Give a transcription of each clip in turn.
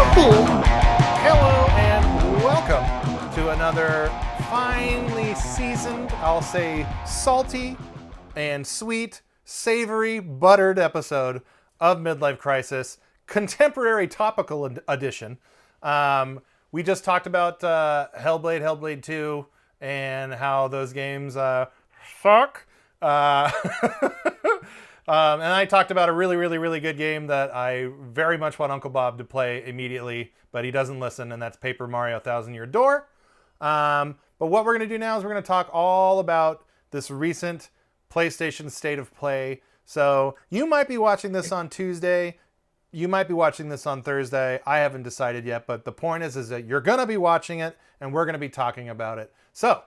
Hello and welcome to another finely seasoned, I'll say salty and sweet, savory, buttered episode of Midlife Crisis, contemporary topical edition. We just talked about Hellblade 2, and how those games suck. And I talked about a really, really, really good game that I very much want Uncle Bob to play immediately, but he doesn't listen, and that's Paper Mario Thousand Year Door. But what we're going to do now is we're going to talk all about this recent PlayStation State of Play. So you might be watching this on Tuesday. You might be watching this on Thursday. I haven't decided yet, but the point is that you're going to be watching it, and we're going to be talking about it. So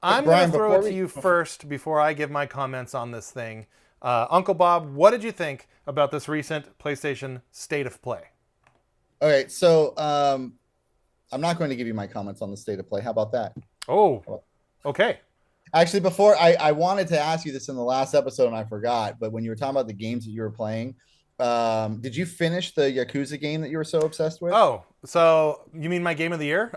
I'm going to throw it to you first before I give my comments on this thing. Uncle Bob, what did you think about this recent PlayStation State of Play? Okay, so I'm not going to give you my comments on the State of Play. How about that? Oh, okay. Actually, before I wanted to ask you this in the last episode and I forgot, but when you were talking about the games that you were playing, did you finish the Yakuza game that you were so obsessed with? Oh, so you mean my game of the year?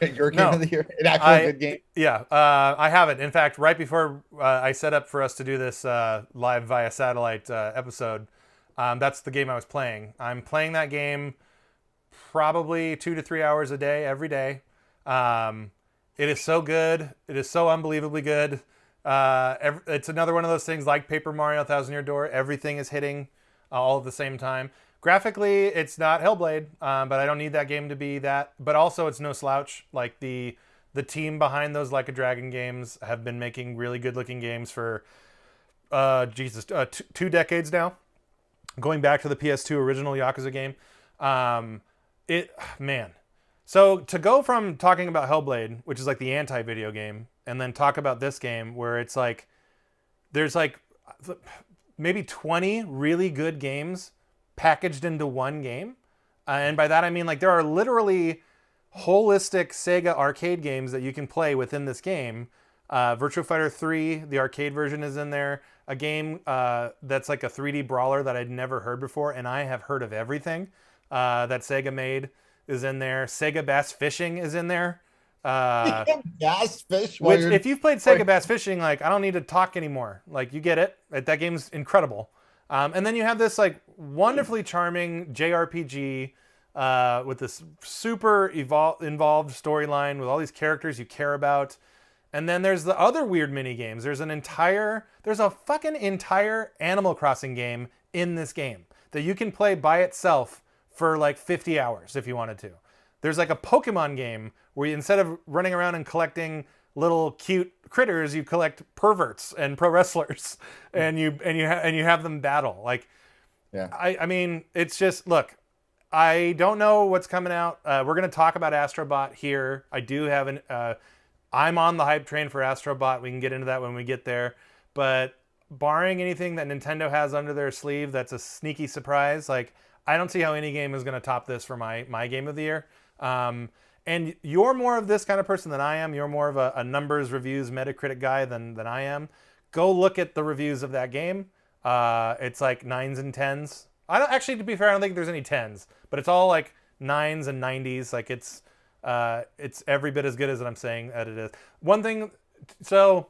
Your game of the year? An actual good game? Yeah, I haven't. In fact, right before I set up for us to do this live via satellite episode, that's the game I was playing. I'm playing that game probably 2 to 3 hours a day, every day. It is so good. It is so unbelievably good. It's another one of those things like Paper Mario Thousand Year Door. Everything is hitting all at the same time. Graphically, it's not Hellblade, but I don't need that game to be that. But also, it's no slouch. Like the team behind those Like a Dragon games have been making really good-looking games for 2 decades now, going back to the PS2 original Yakuza game. So to go from talking about Hellblade, which is like the anti-video game, and then talk about this game where it's like there's like maybe 20 really good games packaged into one game. And by that I mean like there are literally holistic Sega arcade games that you can play within this game. Virtua Fighter 3, the arcade version, is in there. A game that's like a 3D brawler that I'd never heard before, and I have heard of everything that Sega made is in there. Sega Bass Fishing is in there. Bass Fish. Which, if you've played Sega Bass Fishing, like I don't need to talk anymore. Like you get it. That game's incredible. And then you have this like wonderfully charming JRPG with this super involved storyline with all these characters you care about. And then there's the other weird mini games. There's a fucking entire Animal Crossing game in this game that you can play by itself for like 50 hours if you wanted to. There's like a Pokemon game where you, instead of running around and collecting little cute critters, you collect perverts and pro wrestlers, and you have them battle. Like, yeah. I mean, it's just, look, I don't know what's coming out. We're gonna talk about Astrobot here. I do have I'm on the hype train for Astrobot. We can get into that when we get there. But barring anything that Nintendo has under their sleeve that's a sneaky surprise, like I don't see how any game is going to top this for my game of the year. And you're more of this kind of person than I am. You're more of a numbers, reviews, Metacritic guy than I am. Go look at the reviews of that game. It's like 9s and 10s. Actually, to be fair, I don't think there's any 10s, but it's all like 9s and 90s. Like it's every bit as good as I'm saying that it is. One thing, so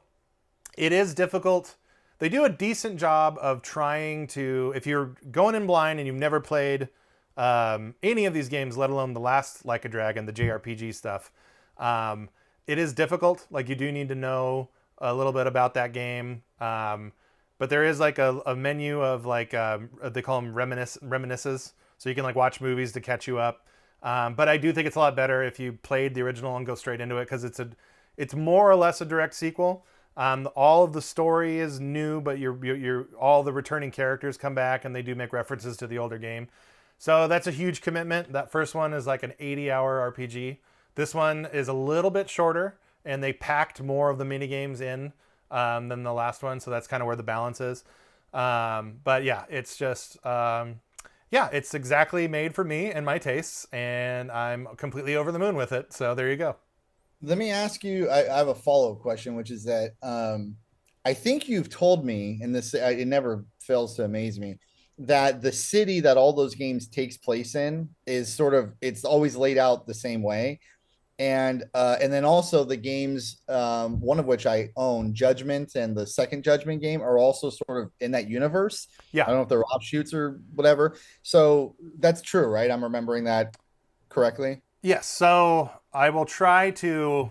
it is difficult. They do a decent job of trying to, if you're going in blind and you've never played any of these games, let alone the last Like a Dragon, the JRPG stuff, it is difficult. Like you do need to know a little bit about that game. But there is like a menu of like, they call them reminiscences. So you can like watch movies to catch you up. But I do think it's a lot better if you played the original and go straight into it, because it's more or less a direct sequel. All of the story is new, but you're all the returning characters come back and they do make references to the older game. So that's a huge commitment. That first one is like an 80-hour RPG. This one is a little bit shorter, and they packed more of the mini games in than the last one. So that's kind of where the balance is. But yeah, it's just it's exactly made for me and my tastes, and I'm completely over the moon with it. So there you go. Let me ask you, I have a follow-up question, which is that I think you've told me, and this it never fails to amaze me, that the city that all those games takes place in is sort of, it's always laid out the same way. And then also the games, one of which I own, Judgment and the second Judgment game, are also sort of in that universe. Yeah. I don't know if they're offshoots or whatever. So that's true, right? I'm remembering that correctly. Yes. So I will try to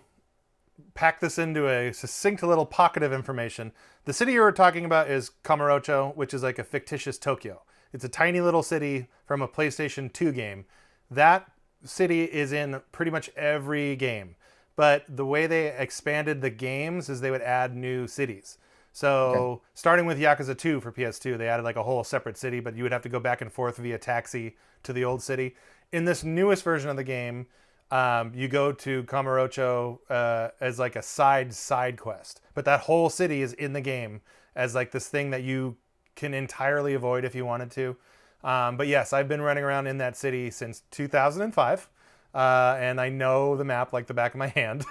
pack this into a succinct little pocket of information. The city you were talking about is Kamurocho, which is like a fictitious Tokyo. It's a tiny little city from a PlayStation 2 game. That city is in pretty much every game. But the way they expanded the games is they would add new cities. Okay. So starting with Yakuza 2 for PS2, they added like a whole separate city, but you would have to go back and forth via taxi to the old city. In this newest version of the game, you go to Kamurocho as like a side quest, but that whole city is in the game as like this thing that you can entirely avoid if you wanted to. But yes, I've been running around in that city since 2005, and I know the map like the back of my hand.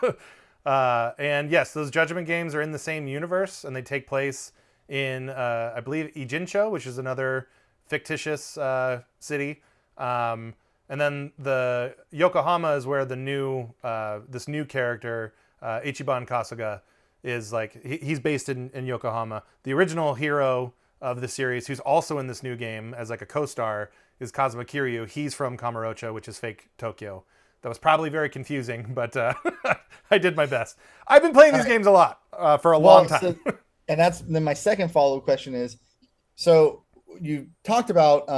And yes, those Judgment games are in the same universe, and they take place in, I believe, Ijincho, which is another fictitious city. And then the Yokohama is where the new this new character Ichiban Kasuga is like he's based in Yokohama. The original hero of the series, who's also in this new game as like a co-star, is Kazuma Kiryu. He's from Kamurocho, which is fake Tokyo. That was probably very confusing, but I did my best. I've been playing these games a lot for a long time. And that's then my second follow-up question is, so you talked about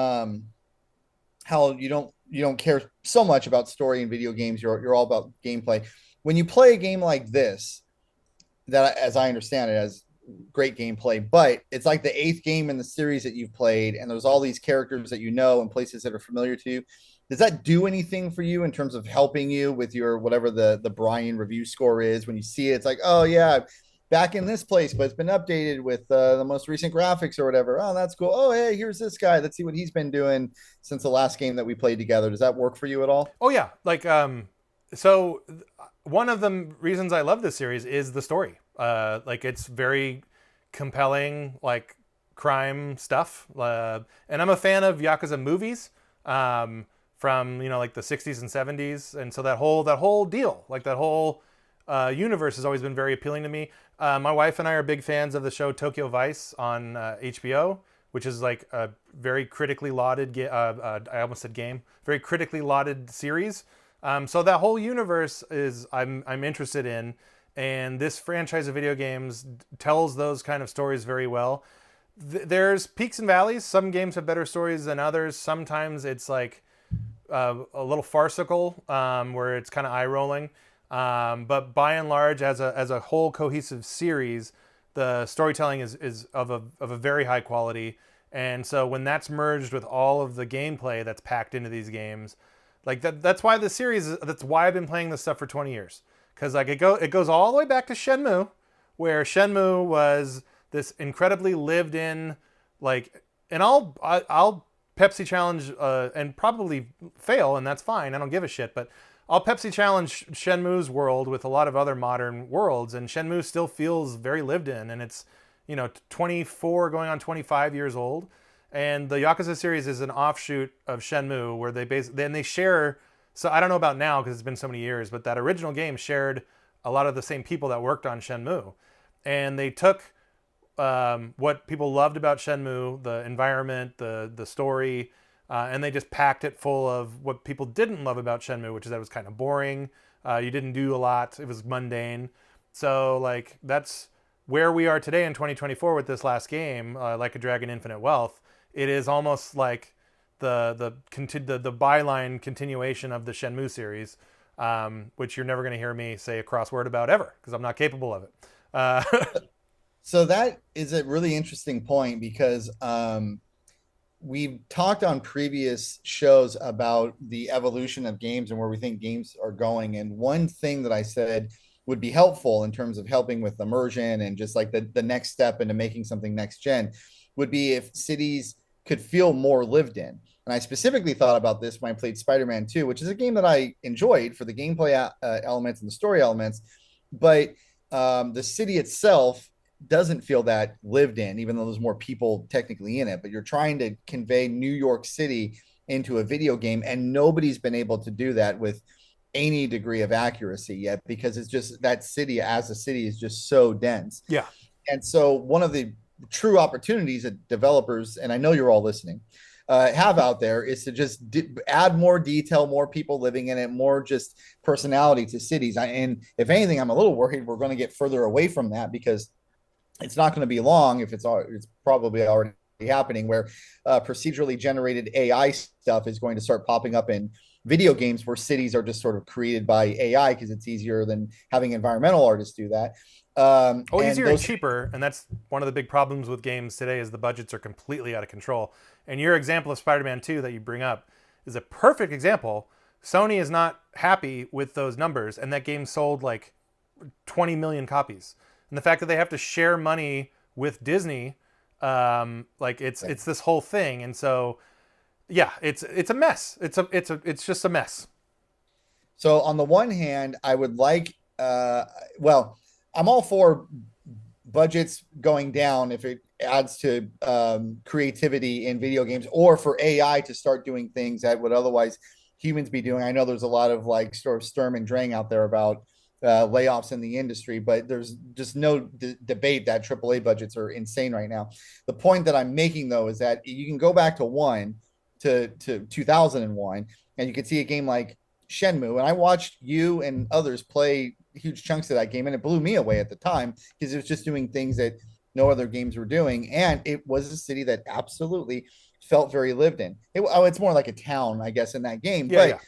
how you don't care so much about story in video games. You're all about gameplay. When you play a game like this, that as I understand it, has great gameplay, but it's like the eighth game in the series that you've played, and there's all these characters that you know and places that are familiar to you. Does that do anything for you in terms of helping you with your whatever the Brian review score is? When you see it, it's like, oh yeah, back in this place, but it's been updated with the most recent graphics or whatever. Oh, that's cool. Oh, hey, here's this guy. Let's see what he's been doing since the last game that we played together. Does that work for you at all? Oh yeah, like so one of the reasons I love this series is the story. Like it's very compelling, like crime stuff, and I'm a fan of Yakuza movies from like the '60s and '70s, and so that whole deal, like that whole universe, has always been very appealing to me. My wife and I are big fans of the show Tokyo Vice on HBO, which is like a very critically lauded. I almost said game. Very critically lauded series. So that whole universe is I'm interested in, and this franchise of video games tells those kind of stories very well. There's peaks and valleys. Some games have better stories than others. Sometimes it's like a little farcical, where it's kind of eye rolling. But by and large, as a whole cohesive series, the storytelling is of a very high quality. And so when that's merged with all of the gameplay that's packed into these games, like that's why the series, that's why I've been playing this stuff for 20 years. Because like it goes all the way back to Shenmue, where Shenmue was this incredibly lived in, like, and I'll Pepsi challenge and probably fail, and that's fine. I don't give a shit. But I'll Pepsi challenge Shenmue's world with a lot of other modern worlds, and Shenmue still feels very lived in, and it's 24 going on 25 years old. And the Yakuza series is an offshoot of Shenmue, where they share. So I don't know about now because it's been so many years, but that original game shared a lot of the same people that worked on Shenmue, and they took what people loved about Shenmue, the environment, the story, and they just packed it full of what people didn't love about Shenmue, which is that it was kind of boring. You didn't do a lot. It was mundane. So like that's where we are today in 2024 with this last game, Like a Dragon Infinite Wealth. It is almost like the byline continuation of the Shenmue series, which you're never going to hear me say a crossword about ever because I'm not capable of it. So that is a really interesting point because we've talked on previous shows about the evolution of games and where we think games are going. And one thing that I said would be helpful in terms of helping with immersion and just like the next step into making something next gen would be if cities could feel more lived in. And I specifically thought about this when I played Spider-Man 2, which is a game that I enjoyed for the gameplay elements and the story elements. But the city itself doesn't feel that lived in, even though there's more people technically in it. But you're trying to convey New York City into a video game, and nobody's been able to do that with any degree of accuracy yet, because it's just that city as a city is just so dense. Yeah. And so one of the true opportunities that developers, and I know you're all listening, have out there is to just add more detail, more people living in it, more just personality to cities. And if anything, I'm a little worried we're going to get further away from that, because it's not going to be long, if it's probably already happening, where procedurally generated AI stuff is going to start popping up in video games, where cities are just sort of created by AI because it's easier than having environmental artists do that. Easier and cheaper, and that's one of the big problems with games today is the budgets are completely out of control. And your example of Spider-Man 2 that you bring up is a perfect example. Sony is not happy with those numbers, and that game sold like 20 million copies. And the fact that they have to share money with Disney, it's this whole thing. And so, yeah, it's a mess. It's just a mess. So on the one hand, I would like, well, I'm all for budgets going down if it adds to creativity in video games, or for AI to start doing things that would otherwise humans be doing. I know there's a lot of like sort of Sturm and Drang out there about layoffs in the industry, but there's just no debate that AAA budgets are insane right now. The point that I'm making, though, is that you can go back to 2001, and you can see a game like Shenmue, and I watched you and others play huge chunks of that game, and it blew me away at the time because it was just doing things that no other games were doing, and it was a city that absolutely felt very lived in. It's more like a town, I guess, in that game, but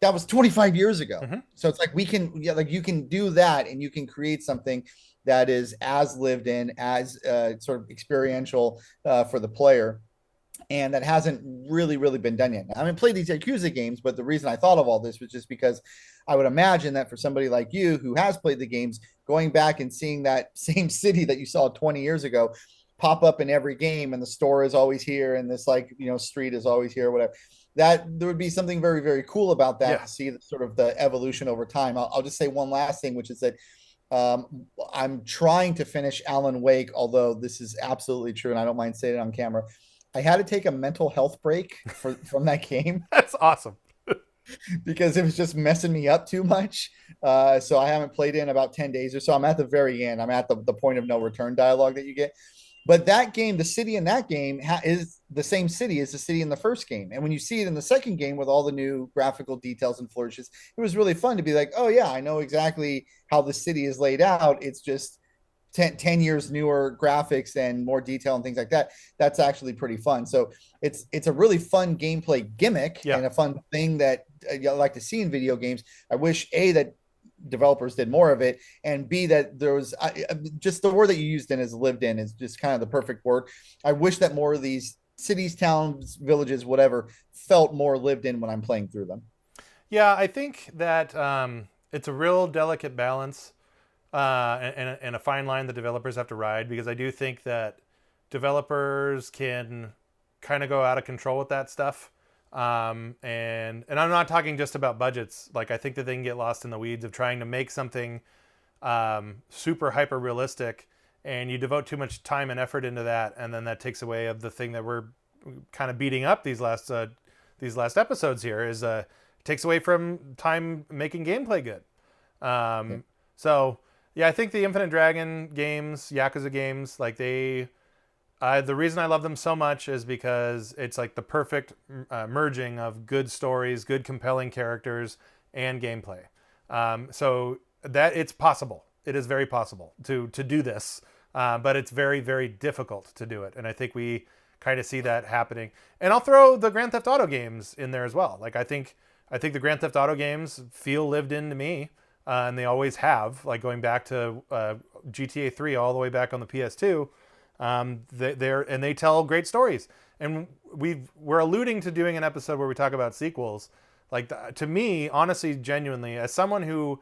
that was 25 years ago. Mm-hmm. So it's like you can do that, and you can create something that is as lived in, as sort of experiential for the player. And that hasn't really been done yet. I haven't played these Yakuza games, but the reason I thought of all this was just because I would imagine that for somebody like you who has played the games, going back and seeing that same city that you saw 20 years ago pop up in every game, and the store is always here, and this street is always here, whatever, that there would be something very, very cool about that, to see sort of the evolution over time. I'll just say one last thing, which is that I'm trying to finish Alan Wake, although this is absolutely true, and I don't mind saying it on camera. I had to take a mental health break from that game. That's awesome. Because it was just messing me up too much. So I haven't played it in about 10 days or so. I'm at the very end. I'm at the point of no return dialogue that you get. But that game, the city in that game is the same city as the city in the first game. And when you see it in the second game with all the new graphical details and flourishes, it was really fun to be like, oh yeah, I know exactly how the city is laid out. It's just 10 years newer graphics and more detail and things like that. That's actually pretty fun. So it's a really fun gameplay gimmick, and a fun thing that I like to see in video games. I wish that developers did more of it, and B, that there was just the word that you used in is lived in is just kind of the perfect word. I wish that more of these cities, towns, villages, whatever, felt more lived in when I'm playing through them. Yeah, I think that it's a real delicate balance. And a fine line the developers have to ride, because I do think that developers can kind of go out of control with that stuff. And I'm not talking just about budgets. Like, I think that they can get lost in the weeds of trying to make something super hyper realistic, and you devote too much time and effort into that, and then that takes away of the thing that we're kind of beating up these last episodes here, is takes away from time making gameplay good. So yeah, I think the Infinite Dragon games, Yakuza games, like the reason I love them so much is because it's like the perfect merging of good stories, good compelling characters, and gameplay. So that it's possible. It is very possible to do this, but it's very, very difficult to do it. And I think we kind of see that happening. And I'll throw the Grand Theft Auto games in there as well. Like I think the Grand Theft Auto games feel lived in to me. And they always have, like going back to GTA 3 all the way back on the PS2. They tell great stories. And we're alluding to doing an episode where we talk about sequels. Like to me, honestly, genuinely, as someone who,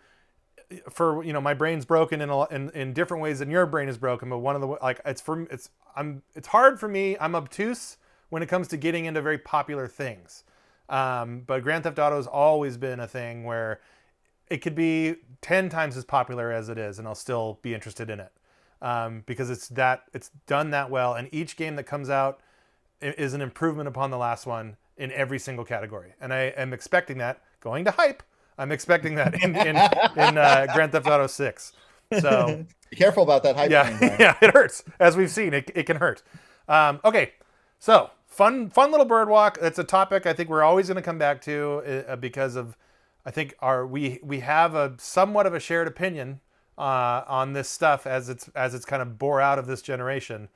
my brain's broken in different ways than your brain is broken. But one of the it's hard for me. I'm obtuse when it comes to getting into very popular things. But Grand Theft Auto has always been a thing where it could be 10 times as popular as it is, and I'll still be interested in it. because it's done that well, and each game that comes out is an improvement upon the last one in every single category. And I am expecting that going to hype. I'm expecting that in Grand Theft Auto 6. So be careful about that hype. yeah, yeah, it hurts. As we've seen, it can hurt. Okay, so fun little bird walk. It's a topic I think we're always going to come back to because of I think we have a somewhat of a shared opinion on this stuff as it's kind of bore out of this generation.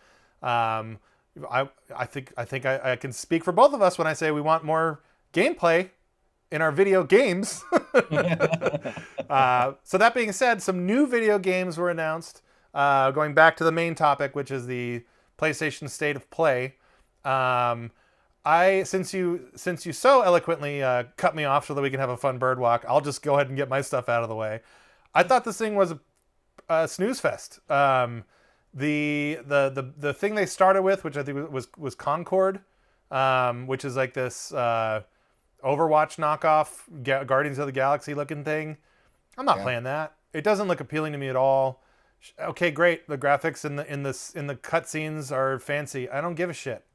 I think I can speak for both of us when I say we want more gameplay in our video games. So that being said, some new video games were announced. Going back to the main topic, which is the PlayStation State of Play. Since you so eloquently cut me off so that we can have a fun bird walk, I'll just go ahead and get my stuff out of the way. I thought this thing was a snooze fest. The thing they started with, which I think was Concord, which is like this Overwatch knockoff Guardians of the Galaxy looking thing. I'm not playing that. It doesn't look appealing to me at all. Okay, great. The graphics in the cutscenes are fancy. I don't give a shit.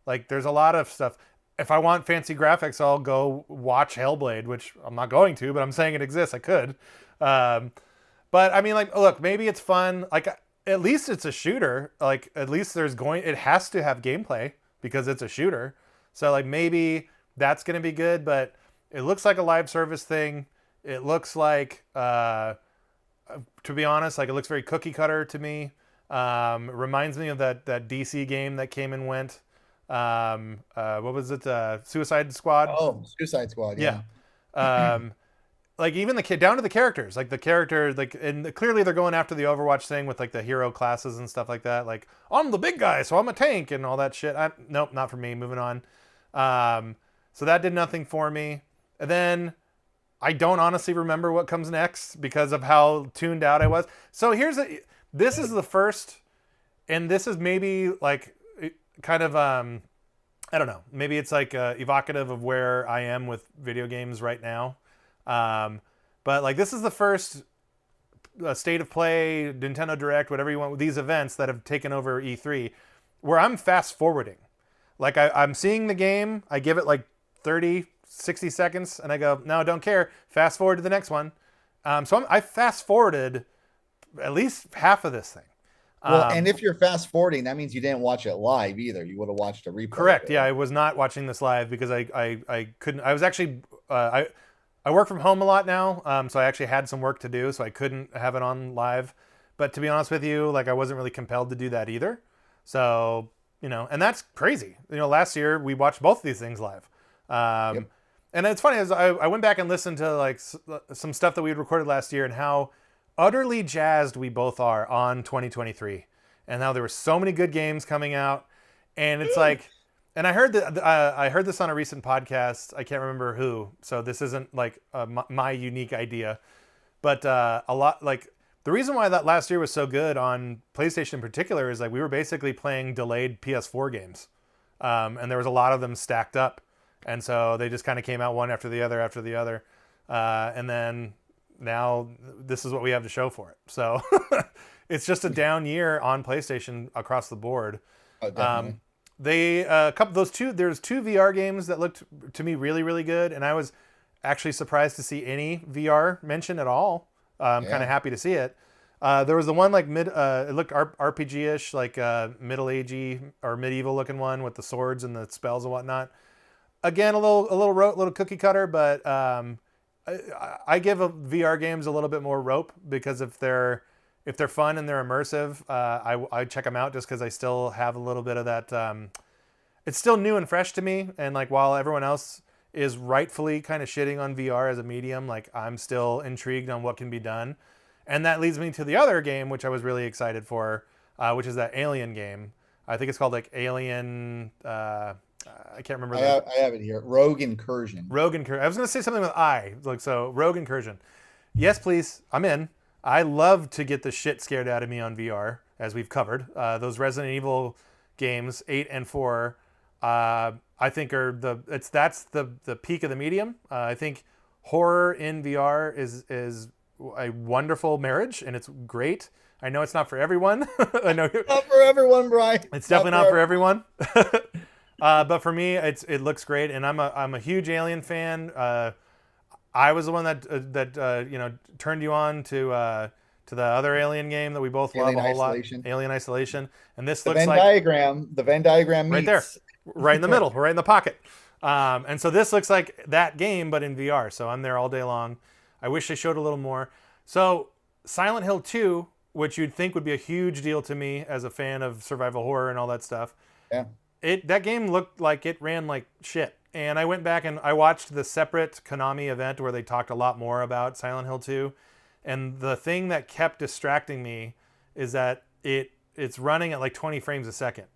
Like, there's a lot of stuff. If I want fancy graphics, I'll go watch Hellblade, which I'm not going to, but I'm saying it exists. I could. But I mean, like, look, maybe it's fun. Like, at least it's a shooter. Like, at least it has to have gameplay because it's a shooter. So, like, maybe that's going to be good, but it looks like a live service thing. It looks like, to be honest, like, it looks very cookie cutter to me. It reminds me of that DC game that came and went. What was it? Suicide Squad? Oh, Suicide Squad. Yeah. Like, even down to the characters, like the character, like, and clearly they're going after the Overwatch thing with like the hero classes and stuff like that. Like, I'm the big guy, so I'm a tank and all that shit. Nope, not for me. Moving on. So that did nothing for me. And then I don't honestly remember what comes next because of how tuned out I was. So this is the first, and this is maybe like kind of, I don't know, maybe it's like evocative of where I am with video games right now. But like, this is the first State of Play, Nintendo Direct, whatever you want, with these events that have taken over E3, where I'm fast forwarding. Like, I'm seeing the game, I give it like 30, 60 seconds, and I go, no, don't care. Fast forward to the next one. So I fast forwarded at least half of this thing. Well, and if you're fast forwarding, that means you didn't watch it live either. You would have watched a replay. Correct. Yeah, I was not watching this live because I couldn't. I was actually I work from home a lot now, so I actually had some work to do, so I couldn't have it on live. But to be honest with you, like, I wasn't really compelled to do that either. So, you know, and that's crazy. You know, last year we watched both of these things live. Yep. And it's funny, as I went back and listened to like some stuff that we had recorded last year and how utterly jazzed we both are on 2023, and how there were so many good games coming out, and it's like, and I heard that I heard this on a recent podcast. I can't remember who, so this isn't like my unique idea, but a lot, like, the reason why that last year was so good on PlayStation in particular is like we were basically playing delayed PS4 games, and there was a lot of them stacked up. And so they just kind of came out one after the other. And then now this is what we have to show for it. So it's just a down year on PlayStation across the board. Oh, definitely. There's two VR games that looked to me really, really good. And I was actually surprised to see any VR mentioned at all. I'm kind of happy to see it. There was the one like it looked RPG-ish, like middle-agey or medieval looking one with the swords and the spells and whatnot. Again, a little cookie cutter, but I give VR games a little bit more rope because if they're fun and they're immersive, I check them out just because I still have a little bit of that. It's still new and fresh to me, and like while everyone else is rightfully kind of shitting on VR as a medium, like I'm still intrigued on what can be done, and that leads me to the other game which I was really excited for, which is that Alien game. I think it's called like Alien. I can't remember. I have it here. Rogue Incursion. Rogue Incursion. I was going to say something with I. Like, so, Rogue Incursion. Yes, please. I'm in. I love to get the shit scared out of me on VR, as we've covered. Those Resident Evil games, 8 and 4, I think are that's the peak of the medium. I think horror in VR is a wonderful marriage, and it's great. I know it's not for everyone. I know Not for everyone, Brian. it's definitely not for everyone. But for me, it looks great, and I'm a huge Alien fan. I was the one that turned you on to the other Alien game that we both love Alien a whole lot, Isolation. Alien Isolation, and this The looks Venn like diagram. The Venn diagram right there, meets. right in the middle, right in the pocket. And so this looks like that game, but in VR. So I'm there all day long. I wish they showed a little more. So Silent Hill 2, which you'd think would be a huge deal to me as a fan of survival horror and all that stuff, Yeah. that game looked like it ran like shit. And I went back and I watched the separate Konami event where they talked a lot more about Silent Hill 2. And the thing that kept distracting me is that it's running at like 20 frames a second.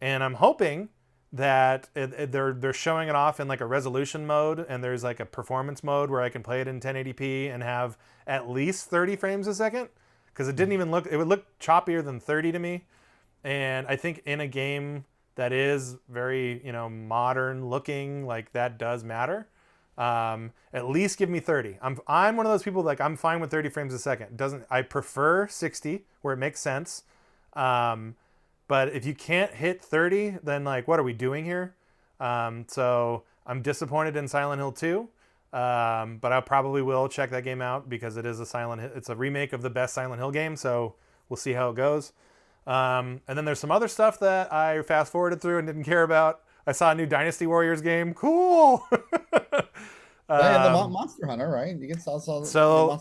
And I'm hoping that they're showing it off in like a resolution mode, and there's like a performance mode where I can play it in 1080p and have at least 30 frames a second, because it didn't even look, it would look choppier than 30 to me. And I think in a game that is very modern looking, like that does matter. At least give me 30. I'm one of those people, like, I'm fine with 30 frames a second. I prefer 60 where it makes sense. But if you can't hit 30, then like, what are we doing here? So I'm disappointed in Silent Hill 2. But I probably will check that game out because it is it's a remake of the best Silent Hill game. So we'll see how it goes. And then there's some other stuff that I fast forwarded through and didn't care about. I saw a new Dynasty Warriors game. Cool. And the Monster Hunter, right? You can saw so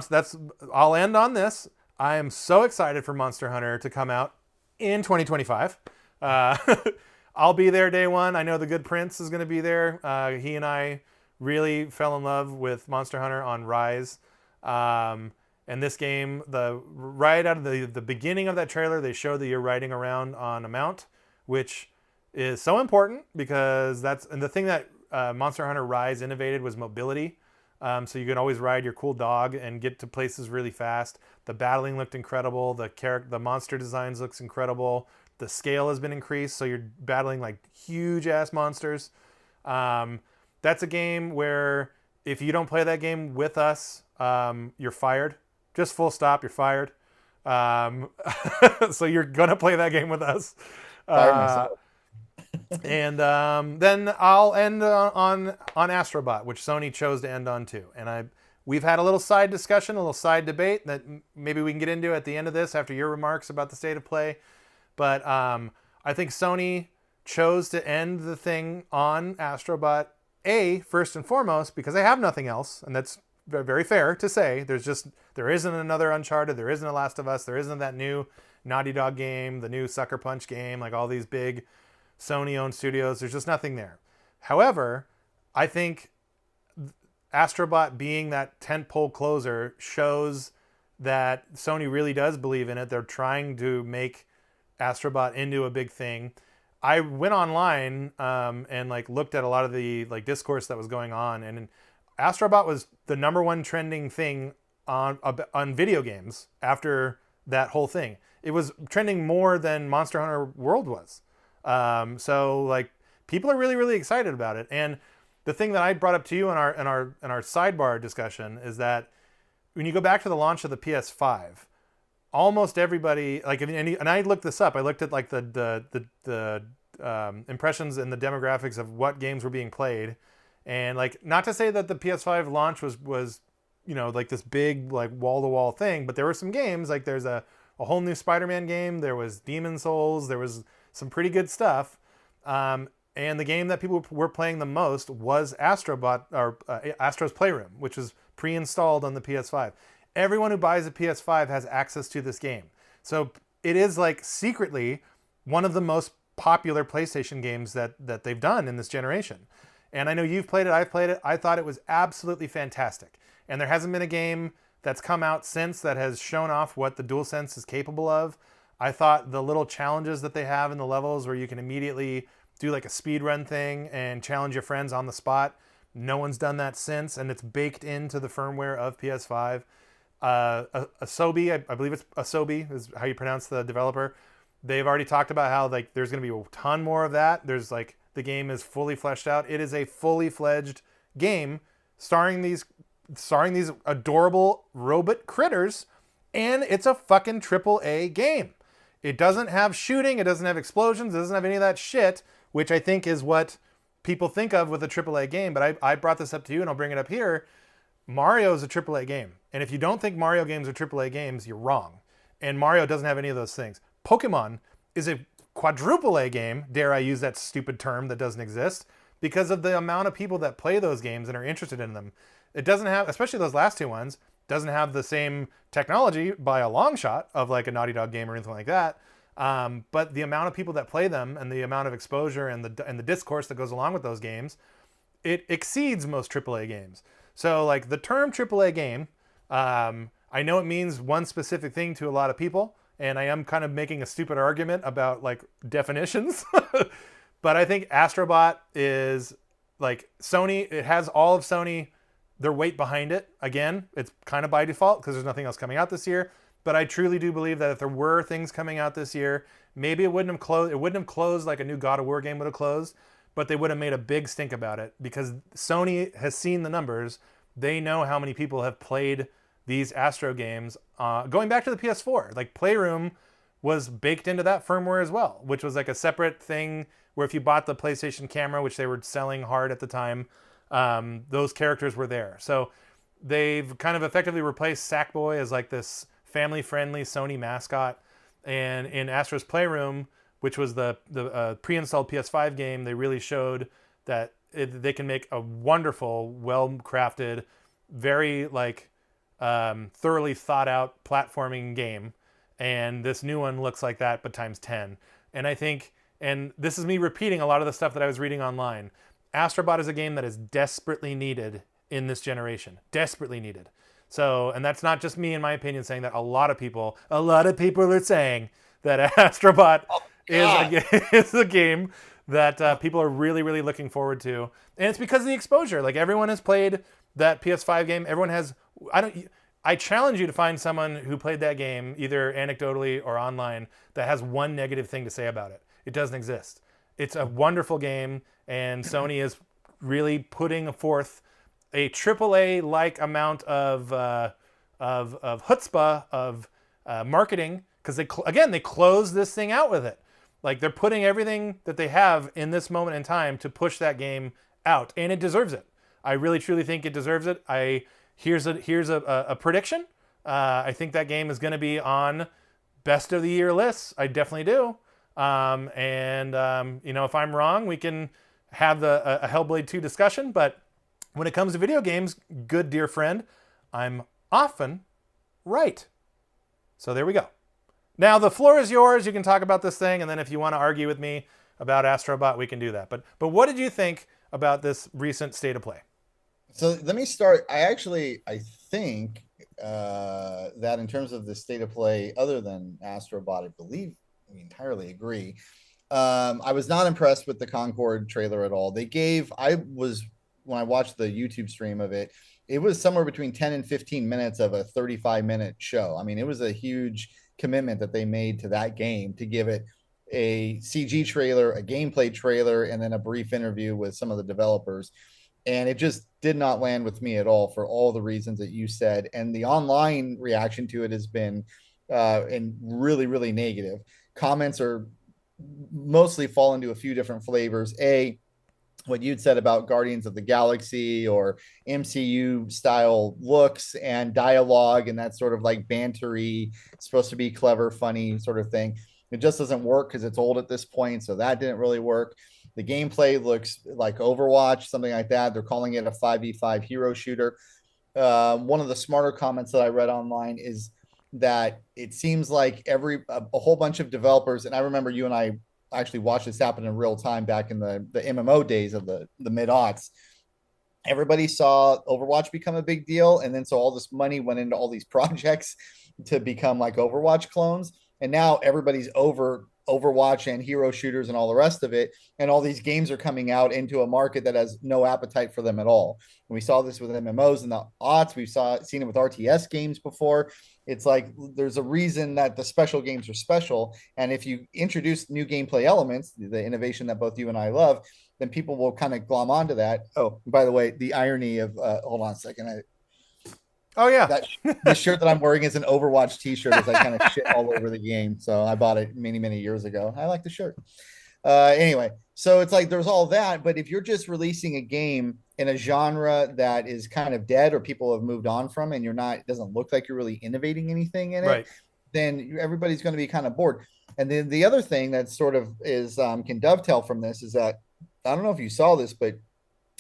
that's. I'll end on this. I am so excited for Monster Hunter to come out in 2025. I'll be there day one. I know the good Prince is going to be there. He and I really fell in love with Monster Hunter on Rise. And this game, right out of the beginning of that trailer, they show that you're riding around on a mount, which is so important because and the thing that Monster Hunter Rise innovated was mobility. So you can always ride your cool dog and get to places really fast. The battling looked incredible. The monster designs looks incredible. The scale has been increased, so you're battling like huge ass monsters. That's a game where if you don't play that game with us, you're fired. Just full stop, you're fired. So you're gonna play that game with us. Fire myself. And then I'll end on Astrobot, which Sony chose to end on too. And we've had a little side discussion, a little side debate that maybe we can get into at the end of this after your remarks about the state of play. But I think Sony chose to end the thing on Astrobot, first and foremost, because they have nothing else, and that's very fair to say. There isn't another Uncharted, there isn't a Last of Us, there isn't that new Naughty Dog game, the new Sucker Punch game, like all these big Sony-owned studios. There's just nothing there. However, I think Astrobot being that tentpole closer shows that Sony really does believe in it. They're trying to make Astrobot into a big thing. I went online and like looked at a lot of the like discourse that was going on, and Astrobot was the number one trending thing on video games after that whole thing. It was trending more than Monster Hunter World was. So like people are really, really excited about it. And the thing that I brought up to you in our sidebar discussion is that when you go back to the launch of the PS5, almost everybody, like, and I looked this up. I looked at like the impressions and the demographics of what games were being played, and like, not to say that the PS5 launch was like this big like wall to wall thing, but there were some games, like there's a whole new Spider-Man game. There was Demon Souls. There was some pretty good stuff. And the game that people were playing the most was Astrobot, or Astro's Playroom, which was pre-installed on the PS5. Everyone who buys a PS5 has access to this game. So it is like secretly one of the most popular PlayStation games that they've done in this generation. And I know you've played it, I've played it. I thought it was absolutely fantastic. And there hasn't been a game that's come out since that has shown off what the DualSense is capable of. I thought the little challenges that they have in the levels where you can immediately do like a speed run thing and challenge your friends on the spot. No one's done that since, and it's baked into the firmware of PS5. Asobi, I believe it's Asobi is how you pronounce the developer. They've already talked about how like there's going to be a ton more of that. There's like, the game is fully fleshed out. It is a fully fledged game starring these adorable robot critters And it's a fucking triple A game. It doesn't have shooting, it doesn't have explosions, it doesn't have any of that shit, which I think is what people think of with a triple A game. But I brought this up to you and I'll bring it up here. Mario is a triple A game. And if you don't think Mario games are triple A games, you're wrong. And Mario doesn't have any of those things. Pokemon is a quadruple A game, dare I use that stupid term that doesn't exist, because of the amount of people that play those games and are interested in them. It doesn't have, especially those last two ones, doesn't have the same technology by a long shot of like a Naughty Dog game or anything like that. But the amount of people that play them and the amount of exposure and the discourse that goes along with those games, it exceeds most AAA games. So like the term AAA game, I know it means one specific thing to a lot of people, and I am kind of making a stupid argument about like definitions. But I think Astrobot is like Sony. It has all of Sony, their weight behind it. Again, it's kind of by default because there's nothing else coming out this year. But I truly do believe that if there were things coming out this year, maybe it wouldn't have closed. It wouldn't have closed like a new God of War game would have closed, but they would have made a big stink about it because Sony has seen the numbers. They know how many people have played these Astro games. Going back to the PS4, like Playroom was baked into that firmware as well, which was like a separate thing where if you bought the PlayStation camera, which they were selling hard at the time, those characters were there. So they've kind of effectively replaced Sackboy as like this family-friendly Sony mascot. And in Astro's Playroom, which was the pre-installed PS5 game, they really showed that they can make a wonderful, well-crafted, very like thoroughly thought out platforming game. And this new one looks like that, but times 10. And I think, and this is me repeating a lot of the stuff that I was reading online, Astrobot is a game that is desperately needed in this generation. Desperately needed. So, and that's not just me, in my opinion, saying that. A lot of people are saying that Astrobot is a game that people are really, really looking forward to. And it's because of the exposure. Like everyone has played that PS5 game. Everyone has, I challenge you to find someone who played that game, either anecdotally or online, that has one negative thing to say about it. It doesn't exist. It's a wonderful game, and Sony is really putting forth a AAA-like amount of chutzpah of marketing, because they closed this thing out with it. Like they're putting everything that they have in this moment in time to push that game out, and it deserves it. I really truly think it deserves it. Here's a prediction. I think that game is going to be on best of the year lists. I definitely do. If I'm wrong, we can have a Hellblade 2 discussion. But when it comes to video games, good dear friend, I'm often right. So there we go. Now the floor is yours. You can talk about this thing, and then if you want to argue with me about Astrobot, we can do that. But what did you think about this recent state of play? So let me start. I think that in terms of the state of play, other than Astrobot, I believe we entirely agree. I was not impressed with the Concord trailer at all. When I watched the YouTube stream of it, it was somewhere between 10 and 15 minutes of a 35-minute show. I mean, it was a huge commitment that they made to that game to give it a CG trailer, a gameplay trailer, and then a brief interview with some of the developers. And it just did not land with me at all for all the reasons that you said. And the online reaction to it has been and really, really negative. Comments are mostly fall into a few different flavors. What you'd said about Guardians of the Galaxy or MCU style looks and dialogue and that sort of like bantery, supposed to be clever, funny sort of thing. It just doesn't work because it's old at this point. So that didn't really work. The gameplay looks like Overwatch, something like that. They're calling it a 5v5 hero shooter. One of the smarter comments that I read online is that it seems like a whole bunch of developers, and I remember you and I actually watched this happen in real time back in the MMO days of the mid-aughts. Everybody saw Overwatch become a big deal, and then so all this money went into all these projects to become like Overwatch clones, and now everybody's over Overwatch and hero shooters and all the rest of it, and all these games are coming out into a market that has no appetite for them at all. And we saw this with MMOs in the aughts. We've seen it with RTS games before. It's like there's a reason that the special games are special, and if you introduce new gameplay elements, the innovation that both you and I love, then people will kind of glom onto that. Oh, by the way, the irony of hold on a second. Oh yeah. That the shirt that I'm wearing is an Overwatch T-shirt as I kind of shit all over the game. So I bought it many years ago. I like the shirt. Anyway, so it's like there's all that, but if you're just releasing a game in a genre that is kind of dead or people have moved on from, and you're not, it doesn't look like you're really innovating anything in it, Right. then everybody's going to be kind of bored. And then the other thing that sort of is can dovetail from this is that I don't know if you saw this, but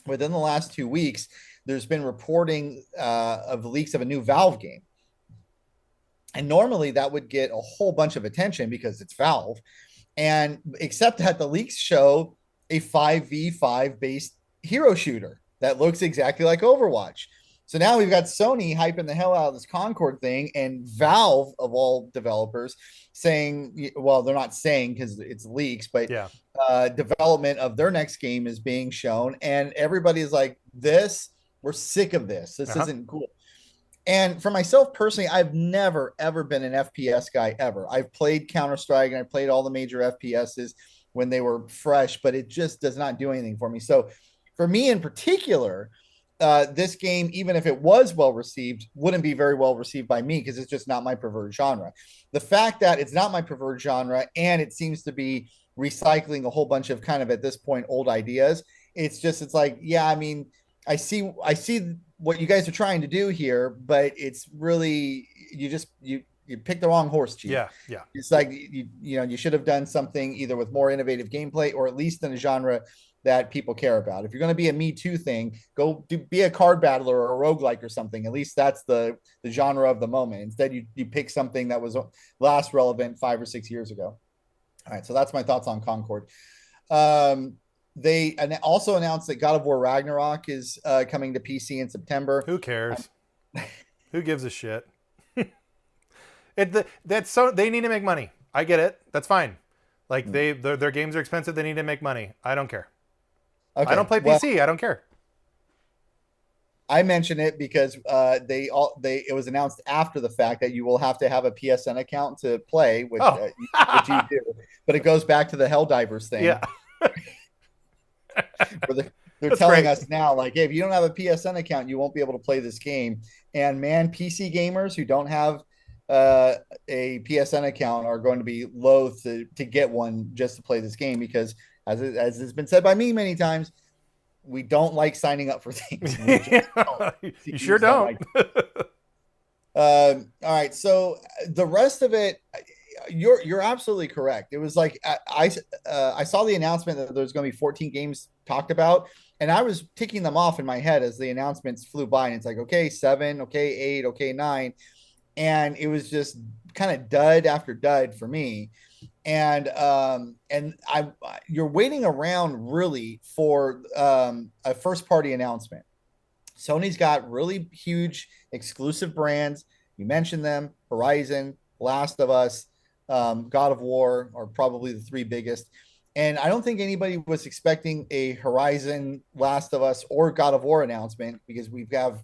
within the last 2 weeks, there's been reporting of leaks of a new Valve game. And normally that would get a whole bunch of attention because it's Valve. And except that the leaks show a 5v5 based hero shooter that looks exactly like Overwatch. So now we've got Sony hyping the hell out of this Concord thing, and Valve, of all developers, saying, well, they're not saying because it's leaks, but Yeah. development of their next game is being shown. And everybody's like, we're sick of this. This isn't cool. And for myself personally, I've never ever been an FPS guy ever. I've played Counter-Strike and I played all the major FPSs when they were fresh, but it just does not do anything for me. So for me in particular, this game, even if it was well received, wouldn't be very well received by me because it's just not my preferred genre. The fact that it's not my preferred genre and it seems to be recycling a whole bunch of kind of at this point old ideas, it's like, yeah, I mean, I see what you guys are trying to do here, but it's really you picked the wrong horse, Chief. Yeah. Yeah. It's like you should have done something either with more innovative gameplay or at least in a genre that people care about. If you're going to be a Me Too thing, be a card battler or a roguelike or something. At least that's the genre of the moment. Instead, you pick something that was last relevant 5 or 6 years ago. All right, so that's my thoughts on Concord. They also announced that God of War Ragnarok is coming to PC in September. Who cares? Who gives a shit? That's so they need to make money. I get it. That's fine. Like their games are expensive. They need to make money. I don't care. Okay, I don't play PC. I don't care. I mention it because it was announced after the fact that you will have to have a PSN account to play, which you do. But it goes back to the Helldivers thing. Yeah. Where they're telling us now, like, hey, if you don't have a PSN account, you won't be able to play this game. And man, PC gamers who don't have a PSN account are going to be loath to get one just to play this game because, as has been said by me many times, we don't like signing up for things. You sure don't. All right, so the rest of it, you're absolutely correct. It was like I saw the announcement that there's going to be 14 games talked about, and I was ticking them off in my head as the announcements flew by, and it's like, okay, 7, okay, 8, okay, 9, and it was just kind of dud after dud for me. And you're waiting around really for a first party announcement. Sony's got really huge exclusive brands. You mentioned them: Horizon, Last of Us, God of War are probably the three biggest. And I don't think anybody was expecting a Horizon, Last of Us, or God of War announcement because we have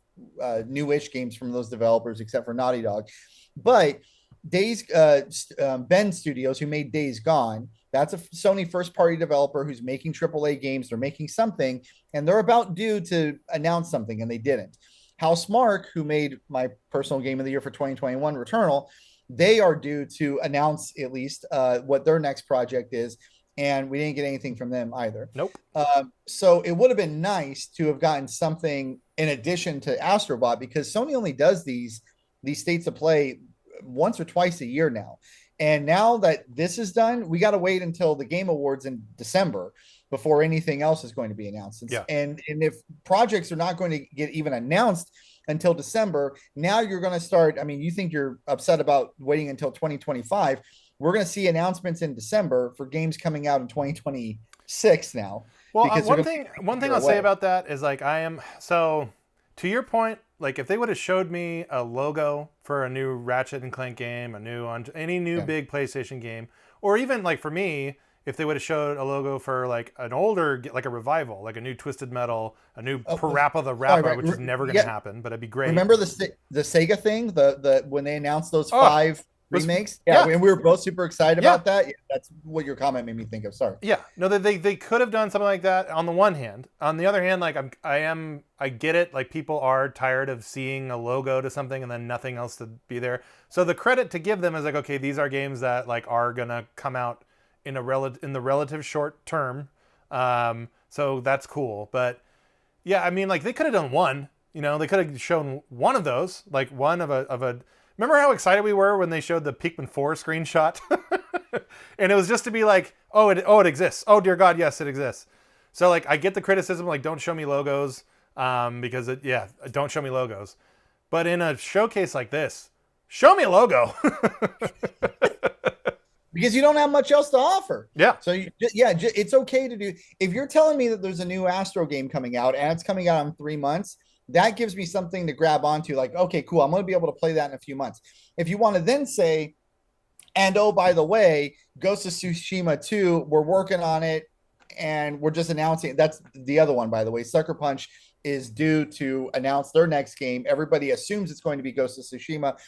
newish games from those developers, except for Naughty Dog. But Bend Studios, who made Days Gone, that's a Sony first party developer who's making AAA games. They're making something, and they're about due to announce something, and they didn't. Housemarque, who made my personal game of the year for 2021, Returnal, they are due to announce at least what their next project is, and we didn't get anything from them either. Nope. So it would have been nice to have gotten something in addition to Astrobot because Sony only does these states of play once or twice a year now. And now that this is done, we got to wait until the Game Awards in December before anything else is going to be announced. And if projects are not going to get even announced until December, now you're going to start. I mean, you think you're upset about waiting until 2025. We're going to see announcements in December for games coming out in 2026 now. Well, one thing I'll say about that is like to your point, like if they would have showed me a logo for a new Ratchet and Clank game, any new big PlayStation game, or even like for me, if they would have showed a logo for like an older, like a revival, like a new Twisted Metal, a new Parappa the Rapper, which is never going to happen, but it'd be great. Remember the Sega thing, the when they announced those five was remakes. Yeah, yeah, and we were both super excited yeah. about that. Yeah, that's what your comment made me think of. Sorry. Yeah, no, they could have done something like that on the one hand. On the other hand, like I get it. Like people are tired of seeing a logo to something and then nothing else to be there. So the credit to give them is like, okay, these are games that like are gonna come out in the relative short term. So that's cool. But yeah, I mean, like they could have done one. You know, they could have shown one of those, like one of a. Remember how excited we were when they showed the Pikmin 4 screenshot? And it was just to be like, it exists. Oh dear God, yes, it exists. So like, I get the criticism, like, don't show me logos, because don't show me logos. But in a showcase like this, show me a logo. Because you don't have much else to offer. Yeah, So it's okay to do. If you're telling me that there's a new Astro game coming out and it's coming out in 3 months, that gives me something to grab onto. Like, okay, cool, I'm going to be able to play that in a few months. If you want to then say, and oh, by the way, Ghost of Tsushima 2, we're working on it and we're just announcing. That's the other one, by the way. Sucker Punch is due to announce their next game. Everybody assumes it's going to be Ghost of Tsushima.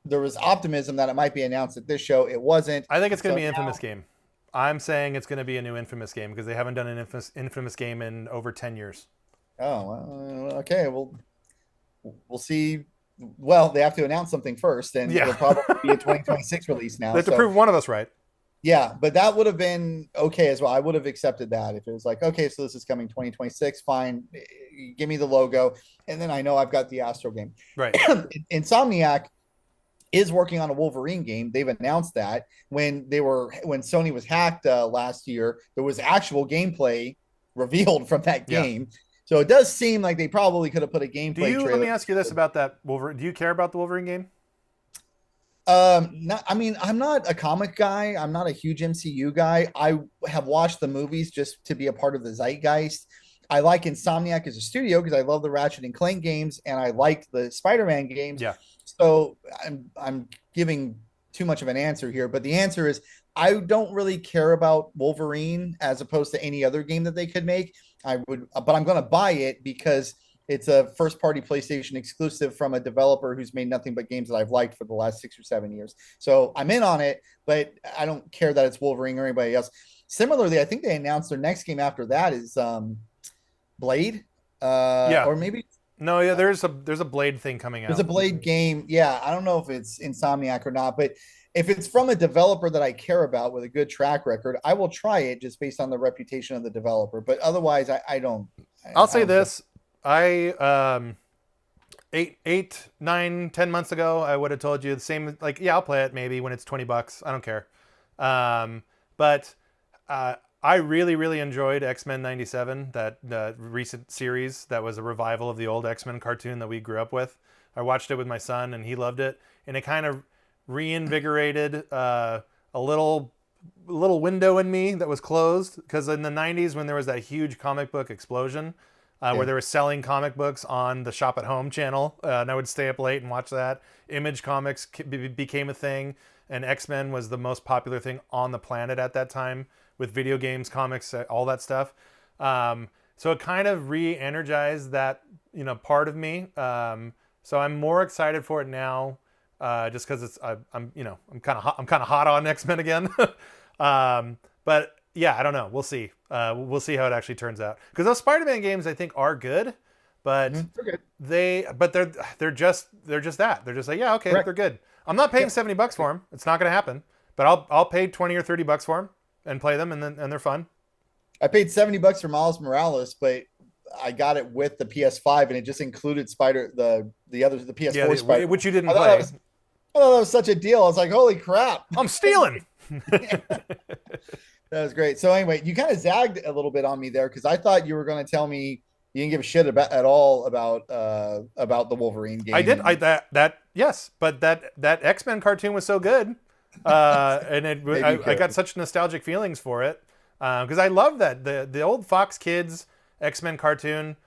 There was optimism that it might be announced at this show. It wasn't. I think it's going to be an Infamous game. I'm saying it's going to be a new Infamous game because they haven't done an Infamous game in over 10 years. Oh, okay. We'll see. Well, they have to announce something first, and it'll probably be a 2026 release now. They have to prove one of us right. Yeah, but that would have been okay as well. I would have accepted that if it was like, okay, so this is coming 2026. Fine, give me the logo, and then I know I've got the Astro game. Right. Insomniac is working on a Wolverine game. They've announced that when Sony was hacked last year, there was actual gameplay revealed from that game. Yeah. So it does seem like they probably could have put a gameplay trailer. Let me ask you this about that Wolverine. Do you care about the Wolverine game? I'm not a comic guy. I'm not a huge MCU guy. I have watched the movies just to be a part of the zeitgeist. I like Insomniac as a studio because I love the Ratchet and Clank games and I liked the Spider-Man games. Yeah. So I'm giving too much of an answer here, but the answer is I don't really care about Wolverine as opposed to any other game that they could make. But I'm going to buy it because it's a first-party PlayStation exclusive from a developer who's made nothing but games that I've liked for the last 6 or 7 years. So I'm in on it, but I don't care that it's Wolverine or anybody else. Similarly, I think they announced their next game after that is Blade. Or maybe no, yeah, there's a Blade thing coming out. There's a Blade game. Yeah, I don't know if it's Insomniac or not, but if it's from a developer that I care about with a good track record, I will try it just based on the reputation of the developer. But otherwise, I don't. I'll say this: I 8, 9, 10 months ago, I would have told you the same. Like, yeah, I'll play it maybe when it's $20. I don't care. But I really, really enjoyed X-Men '97, that recent series that was a revival of the old X-Men cartoon that we grew up with. I watched it with my son, and he loved it, and it kind of reinvigorated a little window in me that was closed, because in the 90s when there was that huge comic book explosion where they were selling comic books on the Shop at Home channel, and I would stay up late and watch that. Image Comics became a thing, and X-Men was the most popular thing on the planet at that time, with video games, comics, all that stuff. So it kind of re-energized that part of me. So I'm more excited for it now. Just because I'm kind of hot on X-Men again. But yeah, I don't know. We'll see. We'll see how it actually turns out. Because those Spider-Man games I think are good, but they're just that. They're just like, yeah, okay, Correct. They're good. I'm not paying $70 for them. It's not going to happen. But I'll pay $20 or $30 for them and play them, and they're fun. I paid $70 for Miles Morales, but I got it with the PS5, and it just included the PS4 Spider, which you didn't play. I thought that was such a deal. I was like, holy crap. I'm stealing. That was great. So anyway, you kind of zagged a little bit on me there because I thought you were going to tell me you didn't give a shit at all about the Wolverine game. I did. Yes, but that X-Men cartoon was so good, and I got such nostalgic feelings for it because I love that the old Fox Kids X-Men cartoon.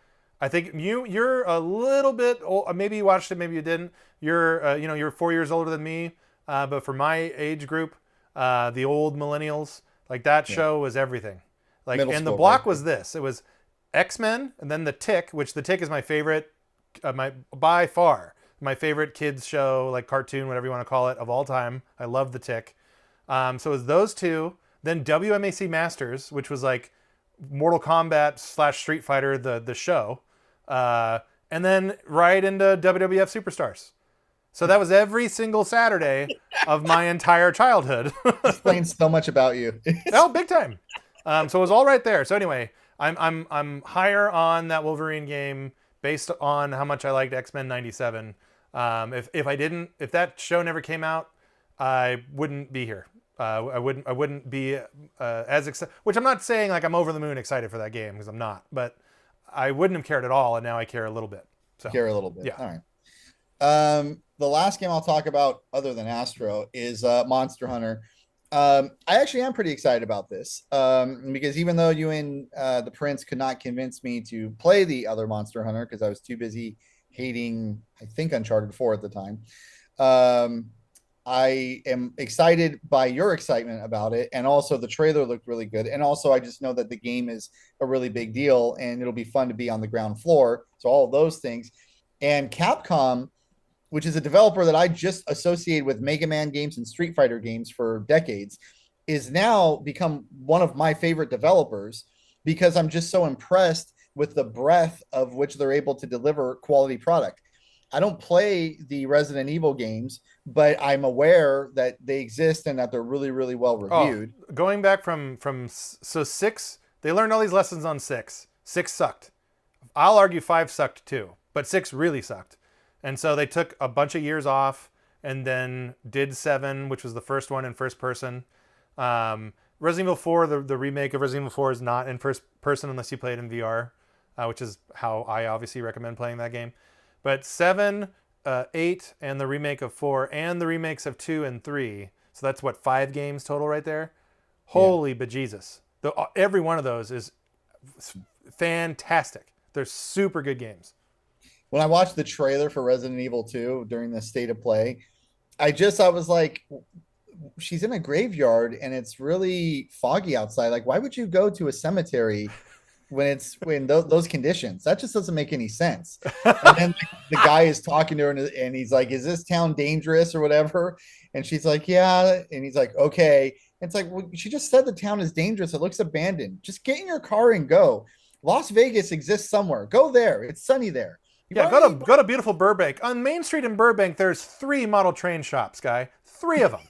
I think you're a little bit old. Maybe you watched it, maybe you didn't. You're 4 years older than me, but for my age group, the old millennials, like that show was everything. Like, and the block was this. It was X-Men, and then The Tick, which The Tick is my favorite, by far. my favorite kids show, like cartoon, whatever you want to call it, of all time. I love The Tick. So it was those two. Then WMAC Masters, which was like Mortal Kombat slash Street Fighter, the show. And then right into WWF Superstars. So that was every single Saturday of my entire childhood. Explains so much about you. Oh, big time. So it was all right there. So anyway, I'm higher on that Wolverine game based on how much I liked X-Men '97. If that show never came out, I wouldn't be here. I wouldn't be as excited. Which I'm not saying like I'm over the moon excited for that game, because I'm not. But I wouldn't have cared at all, and now I care a little bit. So Care a little bit. Yeah. All right. The last game I'll talk about, other than Astro, is Monster Hunter. I actually am pretty excited about this because even though you and the Prince could not convince me to play the other Monster Hunter because I was too busy hating, I think, Uncharted 4 at the time, I am excited by your excitement about it. And also the trailer looked really good. And also I just know that the game is a really big deal and it'll be fun to be on the ground floor. So all of those things. And Capcom, which is a developer that I just associated with Mega Man games and Street Fighter games for decades, is now become one of my favorite developers because I'm just so impressed with the breadth of which they're able to deliver quality product. I don't play the Resident Evil games, but I'm aware that they exist and that they're really, really well reviewed. Going back from 6, they learned all these lessons on 6. 6 sucked. I'll argue 5 sucked too, but 6 really sucked. And so they took a bunch of years off and then did 7, which was the first one in first person. Resident Evil 4, the remake of Resident Evil 4 is not in first person unless you play it in VR, which is how I obviously recommend playing that game. But 7, 8, and the remake of 4, and the remakes of 2 and 3. So that's what, 5 games total right there? Holy bejesus. Every one of those is fantastic. They're super good games. When I watched the trailer for Resident Evil 2 during the state of play, I was like, she's in a graveyard and it's really foggy outside. Like, why would you go to a cemetery when those conditions? That just doesn't make any sense. And then the guy is talking to her and he's like, is this town dangerous or whatever? And she's like, yeah. And he's like, okay. It's like, well, she just said the town is dangerous. It looks abandoned. Just get in your car and go. Las Vegas exists somewhere. Go there. It's sunny there. Go to beautiful Burbank. On Main Street in Burbank, there's 3 model train shops, guy. 3 of them.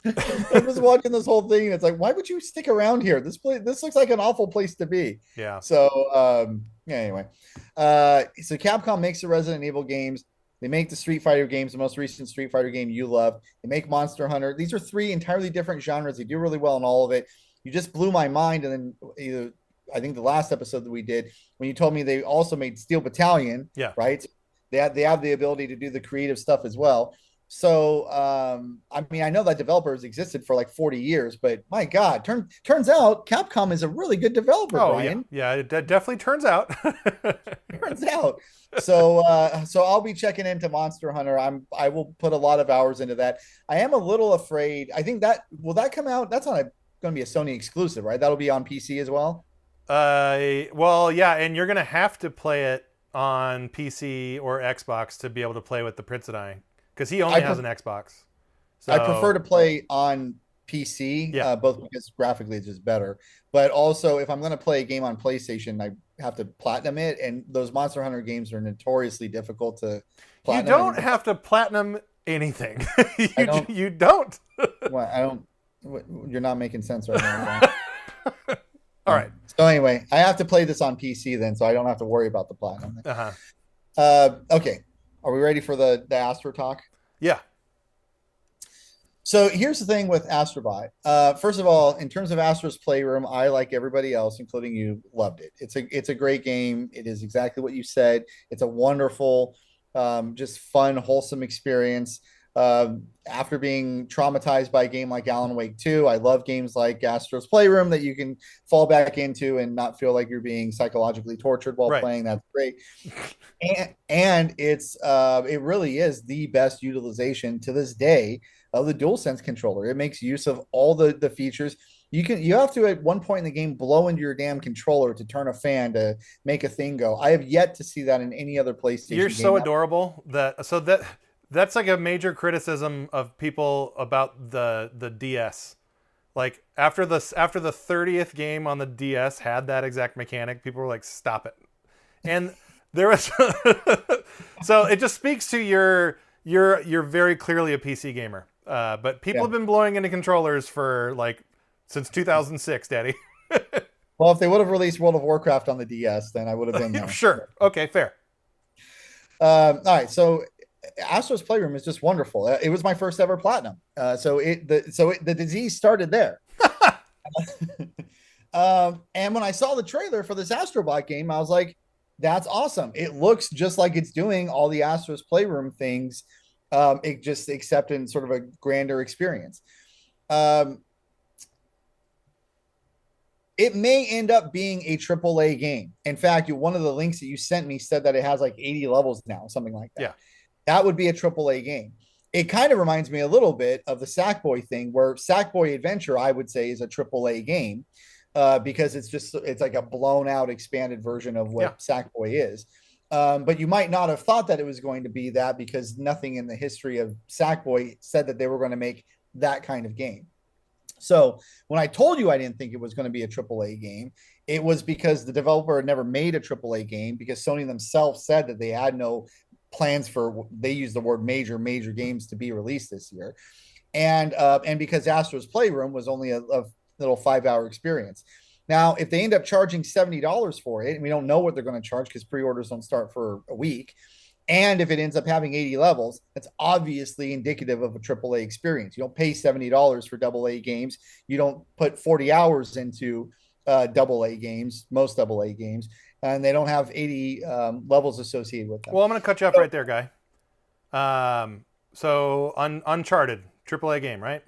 I'm just watching this whole thing, and it's like, why would you stick around here? This looks like an awful place to be. Yeah. So, anyway. So Capcom makes the Resident Evil games. They make the Street Fighter games, the most recent Street Fighter game you love. They make Monster Hunter. These are 3 entirely different genres. They do really well in all of it. You just blew my mind, and then I think the last episode that we did, when you told me they also made Steel Battalion, yeah, right? They have the ability to do the creative stuff as well. So, I mean, I know that developers existed for like 40 years, but my God, turns out Capcom is a really good developer, Brian. Yeah, it definitely turns out. Turns out. So I'll be checking into Monster Hunter. I will put a lot of hours into that. I am a little afraid. I think will that come out? That's going to be a Sony exclusive, right? That'll be on PC as well. Well, yeah, and you're gonna have to play it on PC or Xbox to be able to play with the Prince and I, because he only has an Xbox. So I prefer to play on PC, both because graphically it's just better, but also if I'm going to play a game on PlayStation, I have to platinum it, and those Monster Hunter games are notoriously difficult to platinum. You don't have to platinum anything. You don't. Well, I don't. You're not making sense right now. All right. So anyway, I have to play this on PC then, so I don't have to worry about the platinum. Okay. Are we ready for the Astro talk? Yeah. So here's the thing with Astrobot. First of all, in terms of Astro's Playroom, I, like everybody else, including you, loved it. It's a great game. It is exactly what you said. It's a wonderful, just fun, wholesome experience. After being traumatized by a game like Alan Wake 2, I love games like Astro's Playroom that you can fall back into and not feel like you're being psychologically tortured while playing. That's great. And it really is the best utilization to this day of the DualSense controller. It makes use of all the features. You have to at one point in the game blow into your damn controller to turn a fan to make a thing go. I have yet to see that in any other You're PlayStation so game. adorable that's like a major criticism of people about the DS. Like after the 30th game on the DS had that exact mechanic, people were like, "Stop it." And there was so it just speaks to you're very clearly a PC gamer. But people Yeah. have been blowing into controllers for like since 2006, Daddy. Well, if they would have released World of Warcraft on the DS, then I would have been there. Sure. Okay, fair. All right, so Astro's Playroom is just wonderful. It was my first ever platinum. The disease started there. And when I saw the trailer for this Astrobot game, I was like, "That's awesome! It looks just like it's doing all the Astro's Playroom things. It just except in sort of a grander experience." Um, it may end up being a AAA game. In fact, one of the links that you sent me said that it has like 80 levels now, something like that. Yeah. That would be a AAA game. It kind of reminds me a little bit of the Sackboy thing, where Sackboy Adventure, I would say, is a AAA game because it's like a blown out, expanded version of what Yeah. Sackboy is. But you might not have thought that it was going to be that because nothing in the history of Sackboy said that they were going to make that kind of game. So when I told you I didn't think it was going to be a AAA game, it was because the developer had never made a AAA game because Sony themselves said that they had no plans for, they used the word major games to be released this year. And because Astro's Playroom was only a little 5-hour experience. Now, if they end up charging $70 for it, and we don't know what they're going to charge because pre-orders don't start for a week, and if it ends up having 80 levels, that's obviously indicative of a AAA experience. You don't pay $70 for AA games. You don't put 40 hours into AA games, most AA games, and they don't have 80 levels associated with them. Well, I'm going to cut you off right there, guy. So Uncharted, AAA game, right?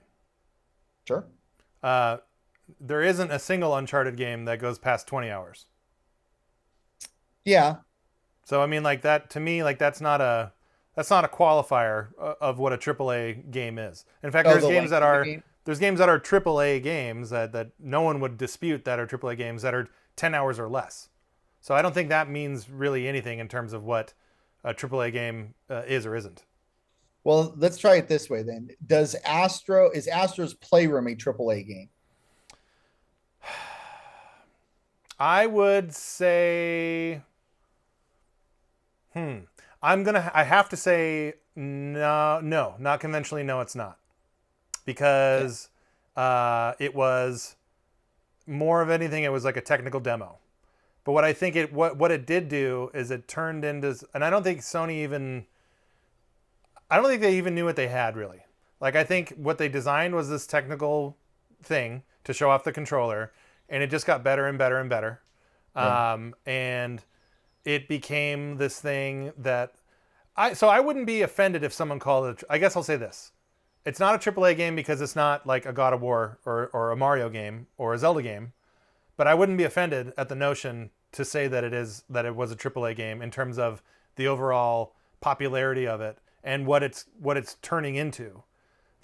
Sure. There isn't a single Uncharted game that goes past 20 hours. Yeah. So I mean, like that to me, like that's not a qualifier of what a AAA game is. In fact, Oh, the length of the game? there's games that are AAA games that no one would dispute that are AAA games that are 10 hours or less. So I don't think that means really anything in terms of what a AAA game is or isn't. Well, let's try it this way then. Is Astro's Playroom a AAA game? I would say, I have to say no, not conventionally. No, it's not, because it was more of anything. It was like a technical demo. But what I think what it did do is it turned into, and I don't think I don't think they even knew what they had really. Like I think what they designed was this technical thing to show off the controller, and it just got better and better and better. Yeah. And it became this thing that I wouldn't be offended if someone called it. I guess I'll say this: it's not a AAA game because it's not like a God of War or a Mario game or a Zelda game. But I wouldn't be offended at the notion to say that it was a AAA game in terms of the overall popularity of it and what it's turning into.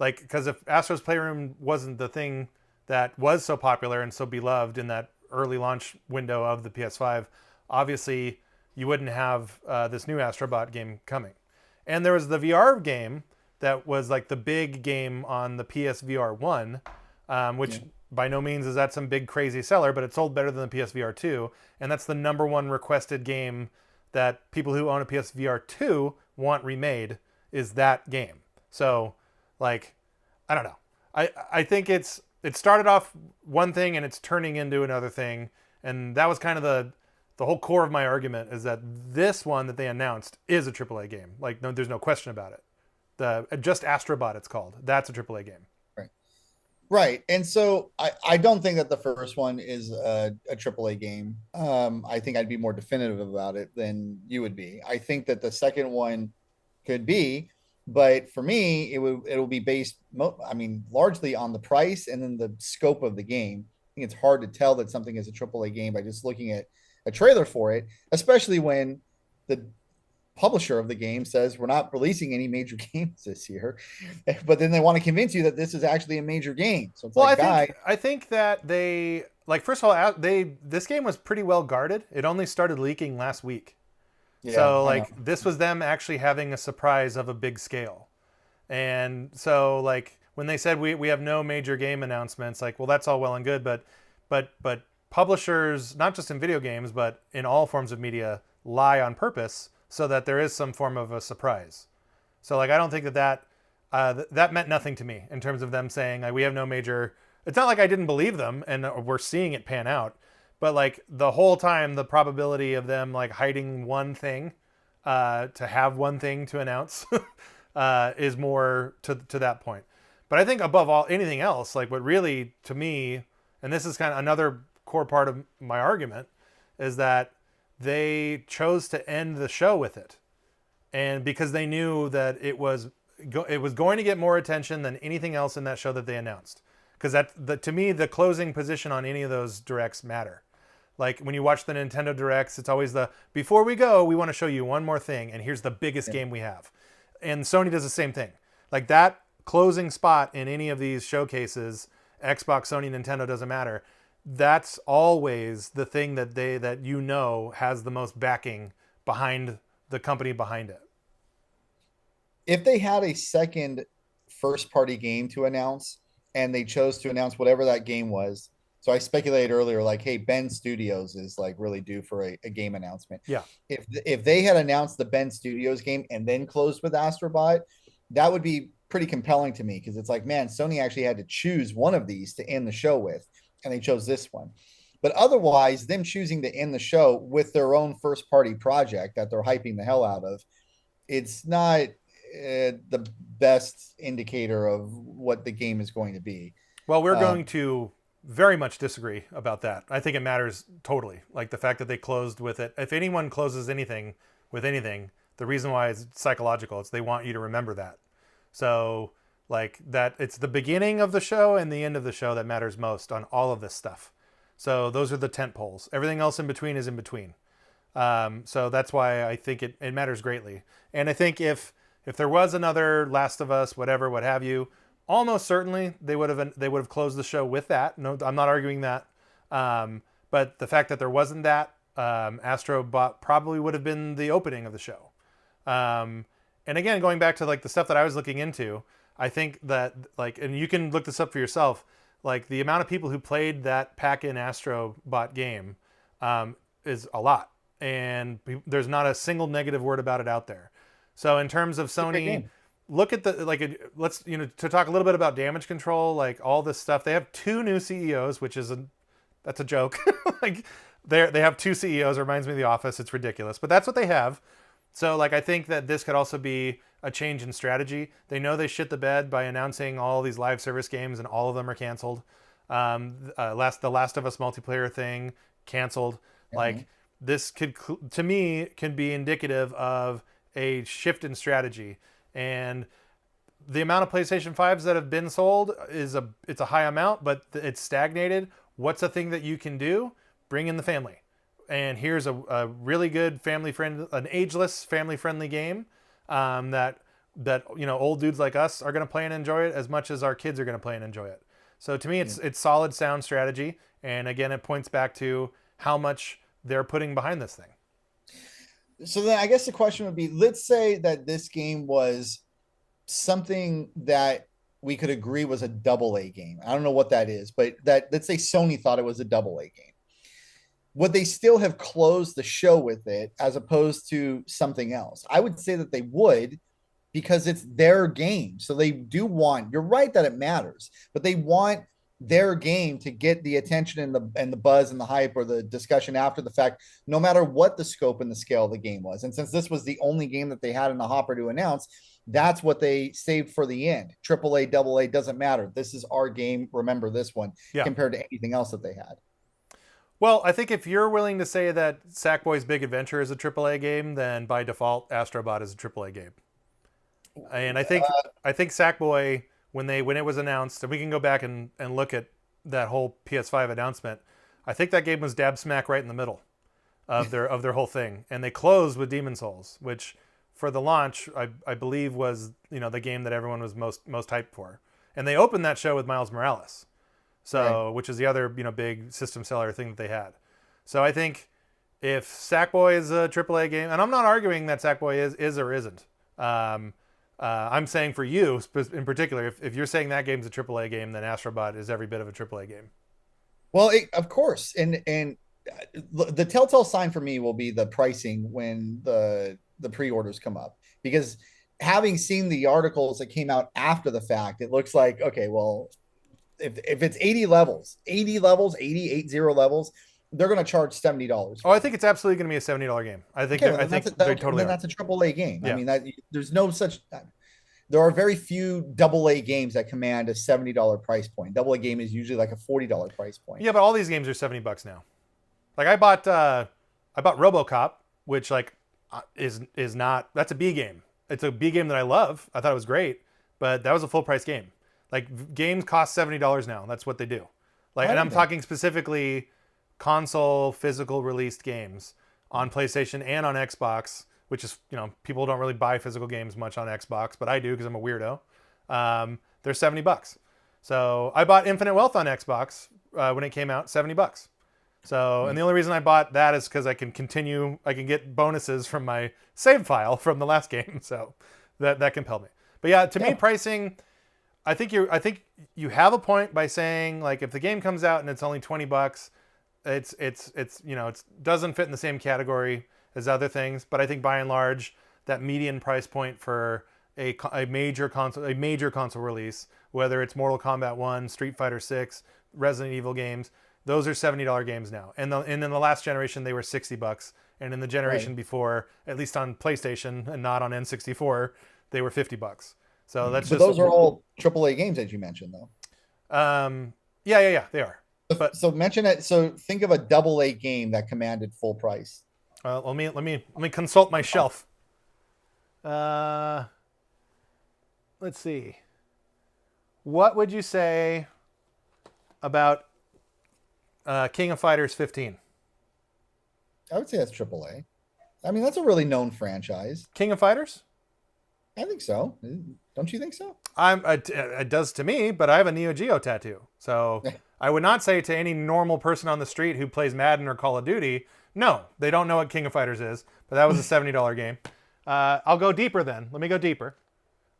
Like, because if Astro's Playroom wasn't the thing that was so popular and so beloved in that early launch window of the PS5, obviously you wouldn't have this new Astrobot game coming. And there was the VR game that was like the big game on the PSVR 1, which by no means is that some big crazy seller, but it sold better than the PSVR 2. And that's the number one requested game that people who own a PSVR 2 want remade, is that game. So, like, I don't know. I think it started off one thing and it's turning into another thing. And that was kind of the whole core of my argument, is that this one that they announced is a AAA game. Like, no, there's no question about it. Just Astrobot, it's called. That's a AAA game. Right. And so I don't think that the first one is a AAA game. I think I'd be more definitive about it than you would be. I think that the second one could be, but for me, it'll be based, largely on the price and then the scope of the game. I think it's hard to tell that something is a AAA game by just looking at a trailer for it, especially when the publisher of the game says we're not releasing any major games this year, but then they want to convince you that this is actually a major game. So it's Well, like, guy, I think that they like first of all they this game was pretty well guarded. It only started leaking last week. yeah, So I know. like this was them actually having a surprise of a big scale. And so like when they said we have no major game announcements, like well that's all well and good, but publishers, not just in video games, but in all forms of media, lie on purpose so that there is some form of a surprise. So like I don't think that meant nothing to me in terms of them saying like we have no major. It's not like I didn't believe them and we're seeing it pan out, but like the whole time the probability of them like hiding one thing to have one thing to announce is more to that point. But I think above all anything else, like what really to me, and this is kind of another core part of my argument, is that they chose to end the show with it, and because they knew that it was going to get more attention than anything else in that show that they announced. Because to me, the closing position on any of those directs matter. Like when you watch the Nintendo Directs, it's always before we go, we want to show you one more thing, and here's the biggest game we have. And Sony does the same thing. Like that closing spot in any of these showcases, Xbox, Sony, Nintendo, doesn't matter. That's always the thing that has the most backing behind the company behind it. If they had a second first party game to announce and they chose to announce whatever that game was, so I speculated earlier, like, hey, Bend Studios is like really due for a game announcement. Yeah. If they had announced the Bend Studios game and then closed with Astrobot, that would be pretty compelling to me because it's like, man, Sony actually had to choose one of these to end the show with, and they chose this one. But otherwise, them choosing to end the show with their own first party project that they're hyping the hell out of, it's not the best indicator of what the game is going to be. Well, we're going to very much disagree about that. I think it matters totally. Like the fact that they closed with it. If anyone closes anything with anything, the reason why is psychological. It's they want you to remember that. So like that, it's the beginning of the show and the end of the show that matters most on all of this stuff. So those are the tent poles. Everything else in between is in between. So that's why I think it matters greatly. And I think if there was another Last of Us, whatever, what have you, almost certainly they would have closed the show with that. No, I'm not arguing that. But the fact that there wasn't that, Astrobot probably would have been the opening of the show. And again, going back to like the stuff that I was looking into, I think that like, and you can look this up for yourself, like the amount of people who played that pack-in Astrobot game is a lot. And there's not a single negative word about it out there. So in terms of Sony, look at let's, to talk a little bit about damage control, like all this stuff. They have two new CEOs, which is that's a joke. Like they have two CEOs. It reminds me of The Office. It's ridiculous, but that's what they have. So like, I think that this could also be a change in strategy. They know they shit the bed by announcing all these live service games and all of them are canceled. The Last of Us multiplayer thing canceled. Mm-hmm. Like this could, to me, can be indicative of a shift in strategy. And the amount of PlayStation 5s that have been sold it's a high amount, but it's stagnated. What's a thing that you can do? Bring in the family. And here's a really good an ageless family friendly game that old dudes like us are going to play and enjoy it as much as our kids are going to play and enjoy it. So to me, it's solid, sound strategy. And again, it points back to how much they're putting behind this thing. So then I guess the question would be, let's say that this game was something that we could agree was a AA game. I don't know what that is, but let's say Sony thought it was a AA game. Would they still have closed the show with it as opposed to something else? I would say that they would, because it's their game. So they do want, you're right that it matters, but they want their game to get the attention and the buzz and the hype or the discussion after the fact, no matter what the scope and the scale of the game was. And since this was the only game that they had in the hopper to announce, that's what they saved for the end. AAA, AA, doesn't matter. This is our game. Remember this one, compared to anything else that they had. Well, I think if you're willing to say that Sackboy's Big Adventure is a AAA game, then by default, Astrobot is a AAA game. And I think Sackboy, when it was announced, and we can go back and look at that whole PS5 announcement, I think that game was dab smack right in the middle of their whole thing. And they closed with Demon's Souls, which for the launch, I believe was the game that everyone was most hyped for, and they opened that show with Miles Morales, so which is the other big system seller thing that they had. So I think if Sackboy is a AAA game, and I'm not arguing that Sackboy is or isn't. I'm saying for you in particular, if you're saying that game's a AAA game, then Astrobot is every bit of a AAA game. Well, of course, and the telltale sign for me will be the pricing when the pre-orders come up, because having seen the articles that came out after the fact, it looks like, okay, well, if it's 80 levels, 80 levels, they're going to charge $70. Oh, I think it's absolutely going to be a $70 game. I think they totally are. That's a AAA game. Yeah. I mean, there's no such. There are very few AA games that command a $70 price point. AA game is usually like a $40 price point. Yeah, but all these games are $70 now. Like I bought RoboCop, which is not, that's a B game. It's a B game that I love. I thought it was great, but that was a full price game. Like games cost $70 now. That's what they do. And I'm talking specifically console physical released games on PlayStation and on Xbox, which is, people don't really buy physical games much on Xbox, but I do because I'm a weirdo. They're $70. So I bought Infinite Wealth on Xbox when it came out, $70. So, and the only reason I bought that is because I can get bonuses from my save file from the last game. So that compelled me. But yeah, to me, pricing, I think you have a point by saying, like, if the game comes out and it's only $20, it doesn't fit in the same category as other things. But I think by and large, that median price point for a major console release, whether it's Mortal Kombat 1, Street Fighter 6, Resident Evil games, those are $70 games now. And in the last generation, they were $60. And in the generation before, at least on PlayStation and not on N64, they were $50. So that's those are all AAA games that you mentioned, though. Yeah, they are. But so mention it. So think of a AA game that commanded full price. Let me consult my shelf. Let's see. What would you say about King of Fighters 15? I would say that's AAA. I mean, that's a really known franchise. King of Fighters? I think so. Don't you think so? It does to me, but I have a Neo Geo tattoo. So I would not say to any normal person on the street who plays Madden or Call of Duty, no, they don't know what King of Fighters is, but that was a $70 game. I'll go deeper then. Let me go deeper.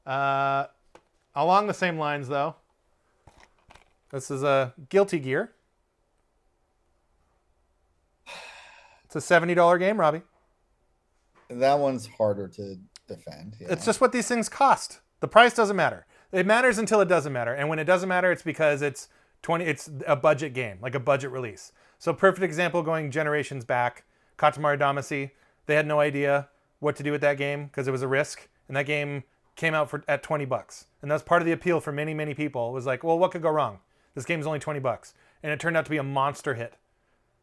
Along the same lines, though, this is a Guilty Gear. It's a $70 game, Robbie. That one's harder to defend. Yeah. It's just what these things cost. The price doesn't matter. It matters until it doesn't matter. And when it doesn't matter, it's because it's a budget game, like a budget release. So perfect example going generations back, Katamari Damacy, they had no idea what to do with that game because it was a risk. And that game came out at $20. And that's part of the appeal for many, many people. It was like, well, what could go wrong? This game's only $20. And it turned out to be a monster hit.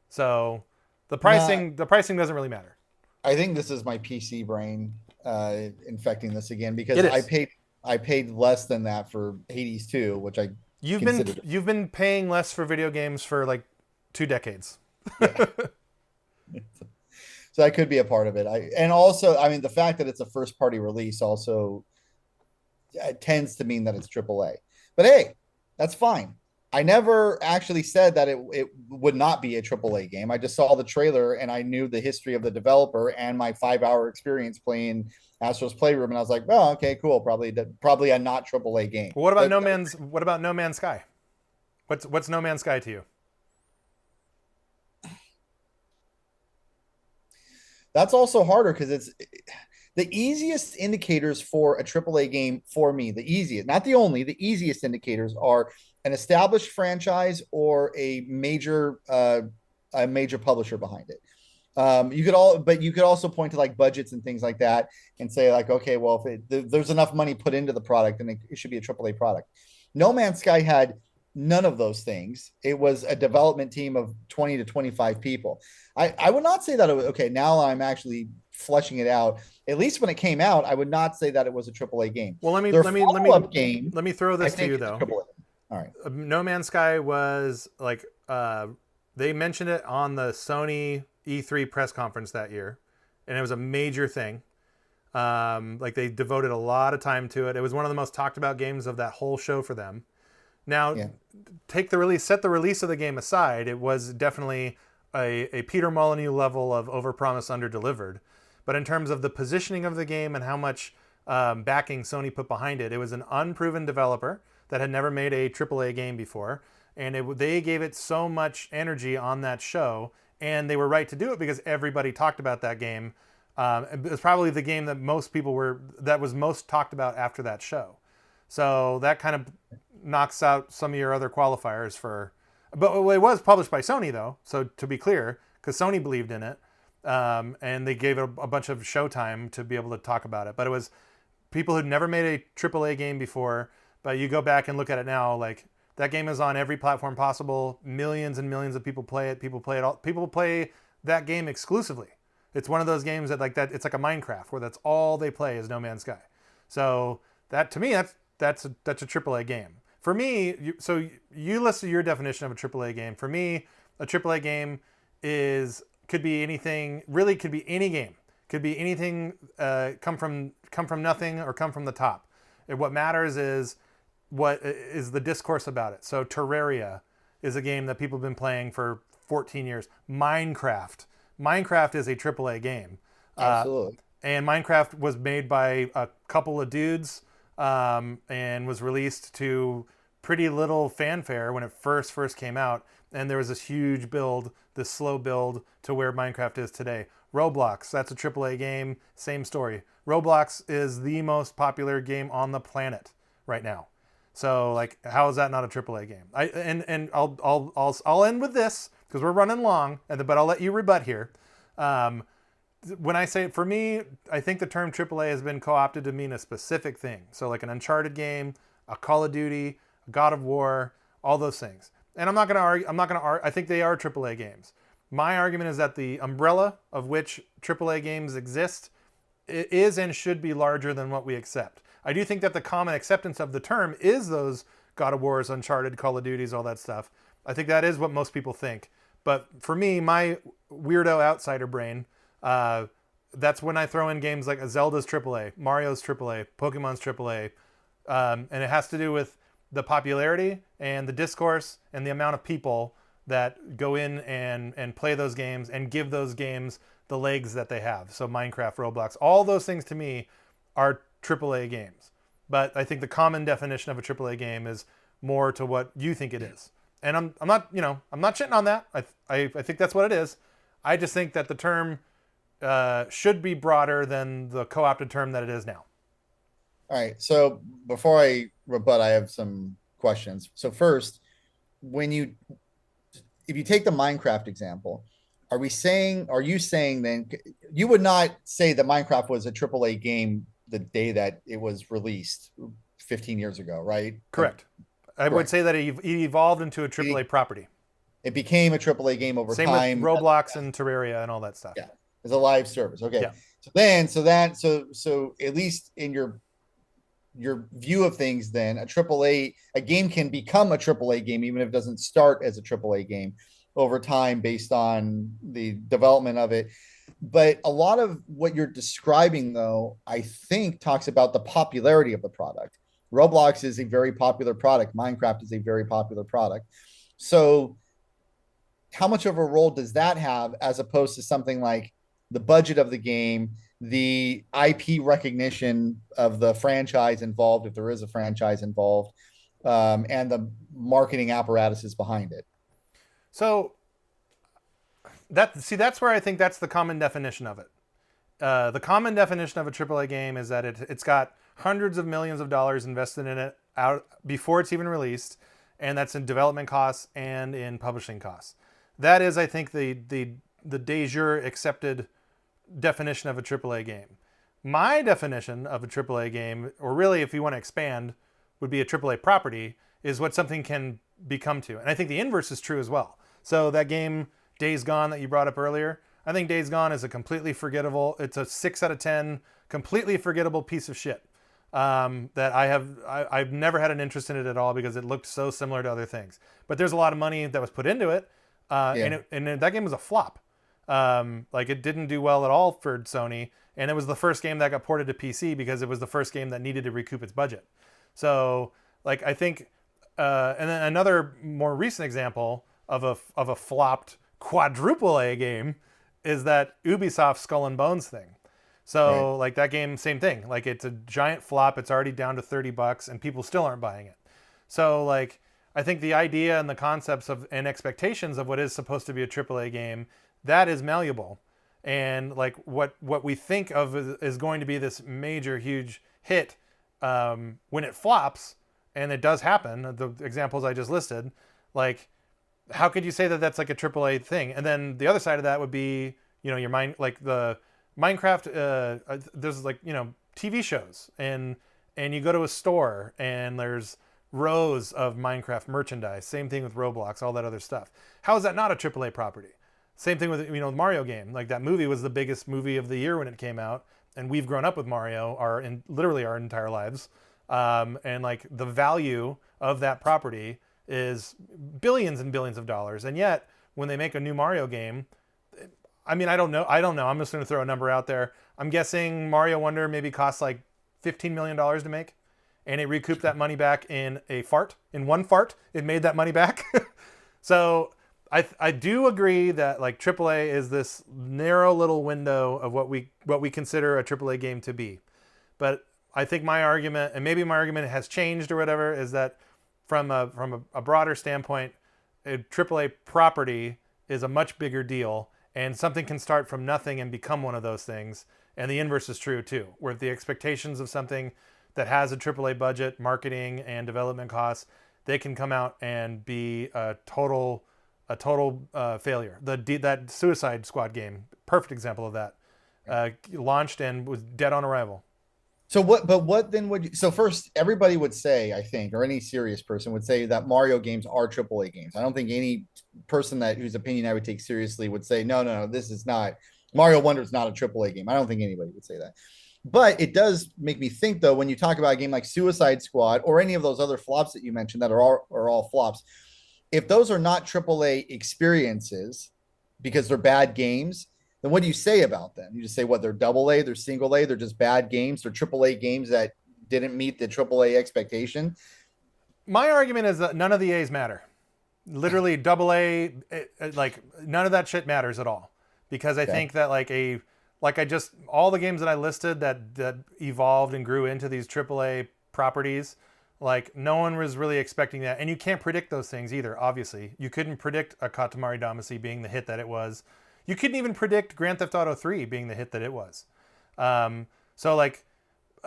So the pricing doesn't really matter. I think this is my PC brain infecting this again, because I paid less than that for Hades 2, which you've been paying less for video games for like 2 decades. Yeah. So that could be a part of it. And also, I mean, the fact that it's a first party release also tends to mean that it's AAA. But hey, that's fine. I never actually said that it would not be a AAA game. I just saw the trailer and I knew the history of the developer and my 5-hour experience playing Astro's Playroom, and I was like, "Well, okay, cool. Probably a not AAA game." Well, what about No Man's Sky? What's No Man's Sky to you? That's also harder because it's the easiest indicators for a AAA game for me. The easiest, not the only, the easiest indicators are an established franchise or a major publisher behind it. You could also point to like budgets and things like that and say like, okay, well, if there's enough money put into the product, then it should be a AAA product. No Man's Sky had none of those things. It was a development team of 20 to 25 people. I would not say that it was, okay, now I'm actually fleshing it out. At least when it came out, I would not say that it was a AAA game. Well, let me throw this to you though. All right. No Man's Sky was like they mentioned it on the Sony E3 press conference that year, and it was a major thing. Like they devoted a lot of time to it. It was one of the most talked about games of that whole show for them. Now, Yeah. set the release of the game aside. It was definitely a Peter Molyneux level of overpromise, underdelivered. But in terms of the positioning of the game and how much backing Sony put behind it, it was an unproven developer that had never made a AAA game before, and they gave it so much energy on that show, and they were right to do it because everybody talked about that game. It was probably the game that was most talked about after that show. So that kind of knocks out some of your other qualifiers for. But it was published by Sony though, so to be clear, because Sony believed in it, and they gave it a bunch of showtime to be able to talk about it. But it was people who'd never made a AAA game before. But you go back and look at it now, like that game is on every platform possible. Millions and millions of people play it. People play it all. People play that game exclusively. It's one of those games that like that. It's like a Minecraft where that's all they play is No Man's Sky. So that to me, that's a AAA game. For me, you listed your definition of a AAA game. For me, a AAA game could be anything. Really, could be any game. Could be anything. Come from nothing or come from the top. What matters is what is the discourse about it. So Terraria is a game that people have been playing for 14 years. Minecraft is a AAA game. Absolutely. And Minecraft was made by a couple of dudes and was released to pretty little fanfare when it first came out. And there was this huge build, this slow build to where Minecraft is today. Roblox, that's a AAA game. Same story. Roblox is the most popular game on the planet right now. So like, how is that not a AAA game? I'll end with this because we're running long, but I'll let you rebut here. When I say, for me, I think the term AAA has been co-opted to mean a specific thing. So like an Uncharted game, a Call of Duty, a God of War, all those things. And I'm not going to argue. I think they are AAA games. My argument is that the umbrella of which AAA games exist is and should be larger than what we accept. I do think that the common acceptance of the term is those God of Wars, Uncharted, Call of Duties, all that stuff. I think that is what most people think. But for me, my weirdo outsider brain, that's when I throw in games like Zelda's AAA, Mario's AAA, Pokemon's AAA, and it has to do with the popularity and the discourse and the amount of people that go in and play those games and give those games the legs that they have. So Minecraft, Roblox, all those things to me are AAA games. But I think the common definition of a AAA game is more to what you think it is. And I'm not shitting on that. I think that's what it is. I just think that the term should be broader than the co-opted term that it is now. All right. So before I rebut, I have some questions. So first, if you take the Minecraft example, are you saying then you would not say that Minecraft was a AAA game the day that it was released 15 years ago, right? Correct. I would say that it evolved into a AAA property. It became a AAA game over time. Same with Roblox and Terraria and all that stuff. Yeah, as a live service. Okay. Yeah. So at least in your view of things, then a game can become a AAA game even if it doesn't start as a AAA game over time based on the development of it. But a lot of what you're describing, though, I think talks about the popularity of the product. Roblox is a very popular product. Minecraft is a very popular product. So how much of a role does that have as opposed to something like the budget of the game, the IP recognition of the franchise involved, if there is a franchise involved, and the marketing apparatuses behind it? So that's where I think that's the common definition of it. The common definition of a AAA game is that it's got hundreds of millions of dollars invested in it out before it's even released, and that's in development costs and in publishing costs. That is, I think, the de jure accepted definition of a AAA game. My definition of a AAA game, or really if you want to expand, would be a AAA property, is what something can become to. And I think the inverse is true as well. So that game, Days Gone, that you brought up earlier, I think Days Gone is a completely forgettable, it's a 6 out of 10, completely forgettable piece of shit. That I've never had an interest in it at all because it looked so similar to other things. But there's a lot of money that was put into it, and that game was a flop. Like it didn't do well at all for Sony, and it was the first game that got ported to PC because it was the first game that needed to recoup its budget. So like I think, and then another more recent example of a flopped quadruple A game is that Ubisoft Skull and Bones thing. Right. So like that game, same thing. Like it's a giant flop. It's already down to $30, and people still aren't buying it. So like I think the idea and the concepts of and expectations of what is supposed to be a AAA game, that is malleable. And like what we think of is going to be this major huge hit, when it flops, and it does happen. The examples I just listed, like how could you say that that's like a AAA thing? And then the other side of that would be, your mind, like the Minecraft. There's like TV shows, and you go to a store and there's rows of Minecraft merchandise. Same thing with Roblox, all that other stuff. How is that not a AAA property? Same thing with the Mario game. Like that movie was the biggest movie of the year when it came out, and we've grown up with Mario literally our entire lives. And like the value of that property is billions and billions of dollars, and yet when they make a new Mario game, I mean, I don't know. I'm just going to throw a number out there. I'm guessing Mario Wonder maybe costs like $15 million to make, and it recouped that money back in a fart. In one fart, it made that money back. So I do agree that like AAA is this narrow little window of what we consider a AAA game to be. But I think my argument, and maybe my argument has changed or whatever, is that from a broader standpoint, a AAA property is a much bigger deal, and something can start from nothing and become one of those things. And the inverse is true too, where the expectations of something that has a AAA budget, marketing and development costs, they can come out and be a total failure. That Suicide Squad game, perfect example of that. Launched and was dead on arrival. So what then would you, so first everybody would say, I think, or any serious person would say that Mario games are AAA games. I don't think any person whose opinion I would take seriously would say, no, this is not, Mario Wonder is not a AAA game. I don't think anybody would say that. But it does make me think though, when you talk about a game like Suicide Squad or any of those other flops that you mentioned that are all flops, if those are not AAA experiences because they're bad games, then what do you say about them? You just say what, they're double A, they're single A, they're just bad games, they're AAA games that didn't meet the AAA expectation. My argument is that none of the A's matter. Literally double A, like none of that shit matters at all, because I think that all the games that I listed that evolved and grew into these AAA properties, like no one was really expecting that, and you can't predict those things either. Obviously, you couldn't predict a Katamari Damacy being the hit that it was. You couldn't even predict Grand Theft Auto 3 being the hit that it was. So like,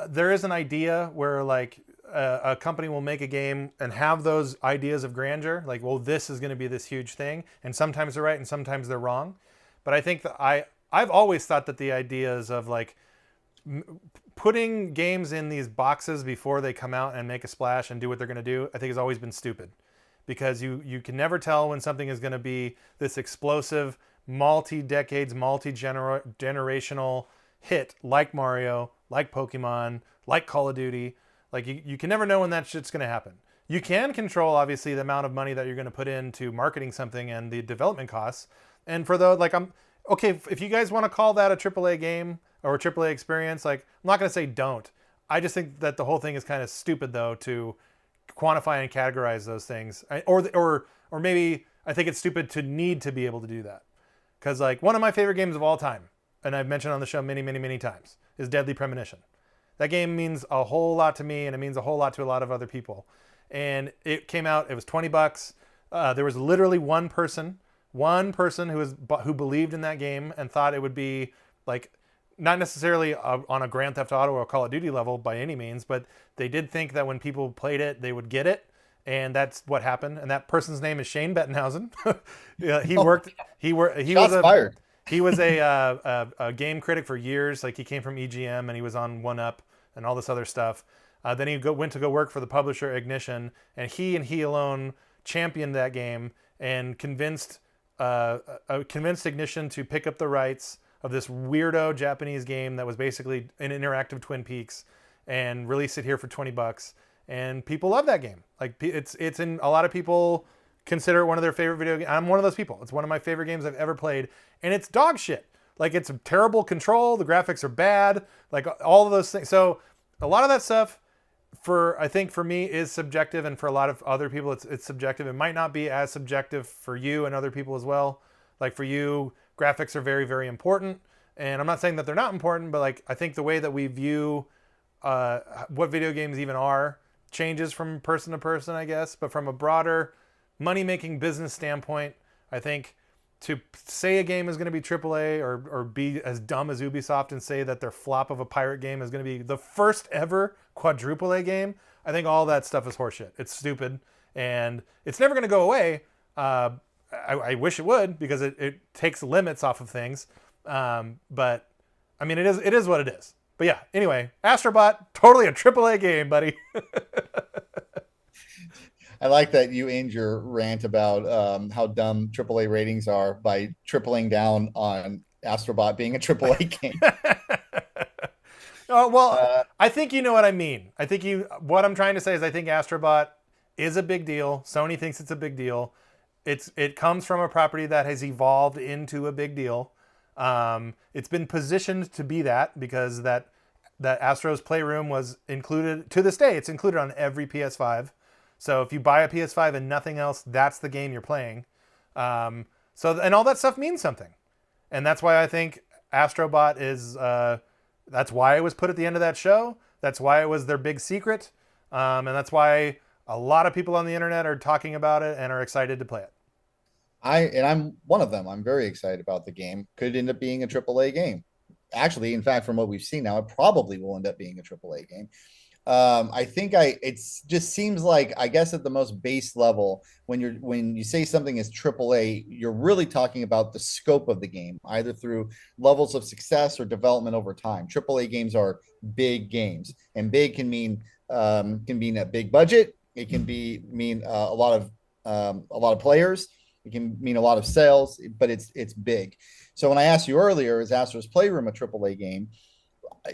there is an idea where like a company will make a game and have those ideas of grandeur, like, well, this is going to be this huge thing, and sometimes they're right and sometimes they're wrong. But I think that I've always thought that the ideas of like putting games in these boxes before they come out and make a splash and do what they're going to do, I think has always been stupid, because you can never tell when something is going to be this explosive, multi-decades, multi-generational hit like Mario, like Pokemon, like Call of Duty. Like you can never know when that shit's going to happen. You can control obviously the amount of money that you're going to put into marketing something and the development costs. And for the like, I'm okay if you guys want to call that a AAA game or a AAA experience. Like, I'm not going to say don't. I just think that the whole thing is kind of stupid though to quantify and categorize those things, or maybe I think it's stupid to need to be able to do that. Because like one of my favorite games of all time, and I've mentioned on the show many times, is Deadly Premonition. That game means a whole lot to me, and it means a whole lot to a lot of other people. And it came out, it was $20. There was literally one person who believed in that game and thought it would be like, not necessarily on a Grand Theft Auto or Call of Duty level by any means, but they did think that when people played it, they would get it. And that's what happened. And that person's name is Shane Bettenhausen. He was fired. He was a game critic for years. Like he came from EGM and he was on 1UP and all this other stuff. Then he went to go work for the publisher Ignition, and he alone championed that game and convinced Ignition to pick up the rights of this weirdo Japanese game that was basically an interactive Twin Peaks and release it here for $20. And people love that game. Like it's in a lot of people consider it one of their favorite video games. I'm one of those people. It's one of my favorite games I've ever played, and it's dog shit. Like, it's terrible control. The graphics are bad. Like, all of those things. So a lot of that stuff, I think for me, is subjective, and for a lot of other people it's subjective. It might not be as subjective for you and other people as well. Like, for you, graphics are very, very important, and I'm not saying that they're not important, but like, I think the way that we view what video games even are changes from person to person, I guess. But from a broader money-making business standpoint, I think to say a game is going to be AAA, or be as dumb as Ubisoft and say that their flop of a pirate game is going to be the first ever quadruple A game, I think all that stuff is horseshit. It's stupid, and it's never going to go away. I wish it would, because it takes limits off of things. But I mean, it is what it is. But yeah, anyway, Astrobot, totally a AAA game, buddy. I like that you end your rant about how dumb AAA ratings are by tripling down on Astrobot being a AAA game. Oh, well, I think you know what I mean. What I'm trying to say is I think Astrobot is a big deal. Sony thinks it's a big deal. It comes from a property that has evolved into a big deal. It's been positioned to be that, because that Astro's Playroom was included, to this day, it's included on every PS5. So if you buy a PS5 and nothing else, that's the game you're playing. And all that stuff means something. And that's why I think Astrobot is, that's why it was put at the end of that show. That's why it was their big secret. And that's why a lot of people on the internet are talking about it and are excited to play it. I'm one of them. I'm very excited about the game. Could end up being a AAA game. Actually, in fact, from what we've seen now, it probably will end up being a AAA game. I think it just seems like, I guess at the most base level, when you say something is AAA, you're really talking about the scope of the game, either through levels of success or development over time. AAA games are big games, and big can mean a big budget. It can mean a lot of players. It can mean a lot of sales, but it's big. So when I asked you earlier, is Astro's Playroom a AAA game?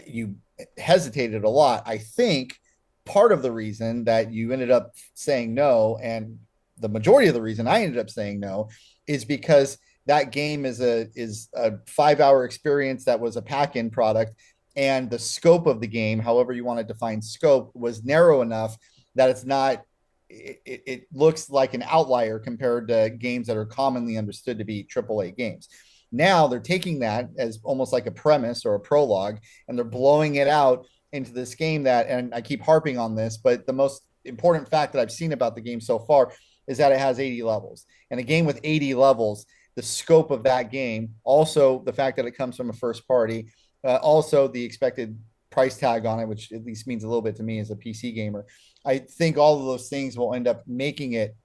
You hesitated a lot. I think part of the reason that you ended up saying no, and the majority of the reason I ended up saying no, is because that game is a 5-hour experience that was a pack-in product, and the scope of the game, however you want to define scope, was narrow enough that it looks like an outlier compared to games that are commonly understood to be AAA games. Now they're taking that as almost like a premise or a prologue, and they're blowing it out into this game that, and I keep harping on this, but the most important fact that I've seen about the game so far is that it has 80 levels. And a game with 80 levels, the scope of that game, also the fact that it comes from a first party, also the expected price tag on it, which at least means a little bit to me as a PC gamer. I think all of those things will end up making it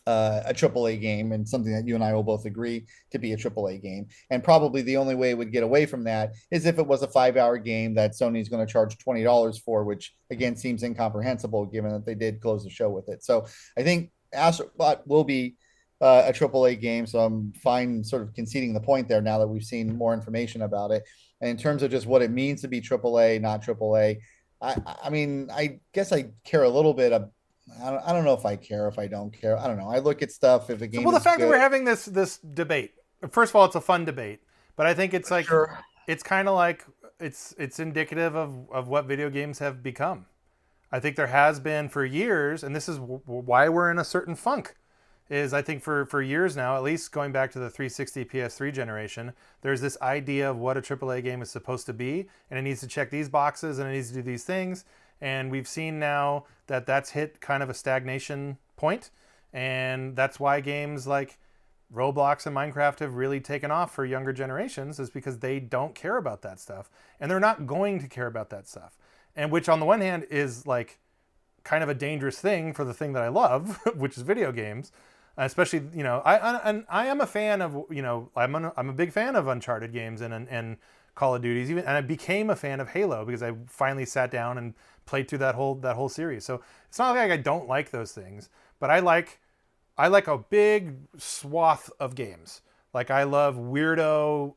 a AAA game, and something that you and I will both agree to be a AAA game. And probably the only way it would get away from that is if it was a 5-hour game that Sony's going to charge $20 for, which again seems incomprehensible given that they did close the show with it. So I think Astrobot will be a AAA game. So I'm fine sort of conceding the point there now that we've seen more information about it. And in terms of just what it means to be AAA, not AAA, I mean, I guess I care a little bit. I don't know if I care, if I don't care. I don't know. I look at stuff if a game. Well, the fact that we're having this debate, first of all, it's a fun debate, but I think it's like, sure, it's kind of like it's indicative of what video games have become. I think there has been for years, and this is why we're in a certain funk, is I think for years now, at least going back to the 360 PS3 generation, there's this idea of what a AAA game is supposed to be, and it needs to check these boxes and it needs to do these things. And we've seen now that that's hit kind of a stagnation point, and that's why games like Roblox and Minecraft have really taken off for younger generations, is because they don't care about that stuff, and they're not going to care about that stuff. And which on the one hand is like kind of a dangerous thing for the thing that I love, which is video games. Especially, you know, I am a fan of, you know, I'm a big fan of Uncharted games and Call of Duties, even, and I became a fan of Halo because I finally sat down and played through that whole series. So it's not like I don't like those things, but I like a big swath of games. Like I love weirdo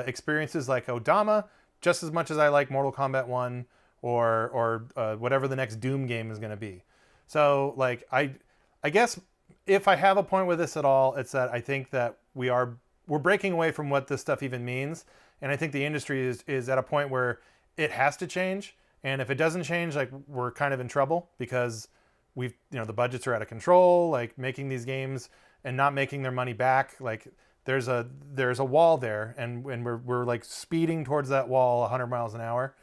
experiences like Odama just as much as I like Mortal Kombat 1 or whatever the next Doom game is going to be. So like I guess if I have a point with this at all, it's that I think that we're breaking away from what this stuff even means, and I think the industry is at a point where it has to change, and if it doesn't change, like we're kind of in trouble because the budgets are out of control, like making these games and not making their money back, like there's a wall there, and we're like speeding towards that wall 100 miles an hour,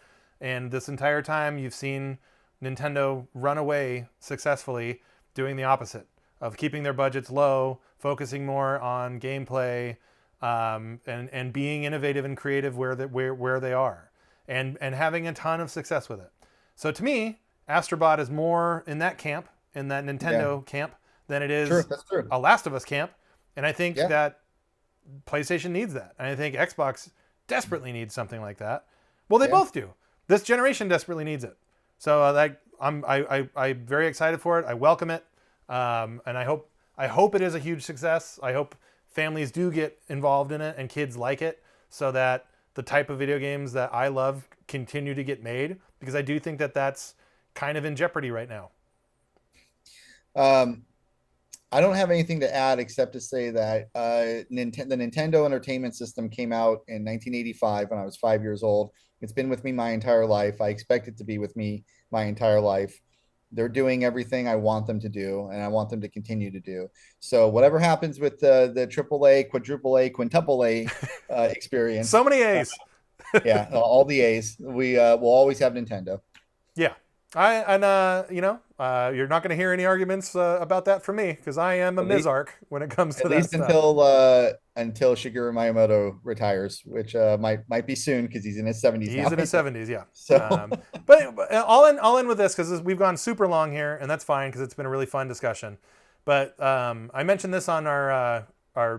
and this entire time you've seen Nintendo run away successfully, doing the opposite of keeping their budgets low, focusing more on gameplay, and being innovative and creative where they are, and having a ton of success with it. So to me, Astrobot is more in that camp, in that Nintendo camp, than it is That's true. a Last of Us camp. And I think that PlayStation needs that. And I think Xbox desperately needs something like that. Well, they both do. This generation desperately needs it. So I'm very excited for it. I welcome it. And I hope it is a huge success. I hope families do get involved in it and kids like it, so that the type of video games that I love continue to get made, because I do think that that's kind of in jeopardy right now. I don't have anything to add except to say that the Nintendo Entertainment System came out in 1985 when I was 5 years old. It's been with me my entire life. I expect it to be with me my entire life. They're doing everything I want them to do, and I want them to continue to do. So whatever happens with the AAA, quadruple A, quintuple A experience. So many A's. Yeah, all the A's. We will always have Nintendo. Yeah. You're not going to hear any arguments about that from me, because I am a Mizark when it comes to that least stuff. Until Shigeru Miyamoto retires, which might be soon because he's in his 70s. He's in his 70s, yeah. So, but I'll end with this, because we've gone super long here, and that's fine because it's been a really fun discussion. But I mentioned this on our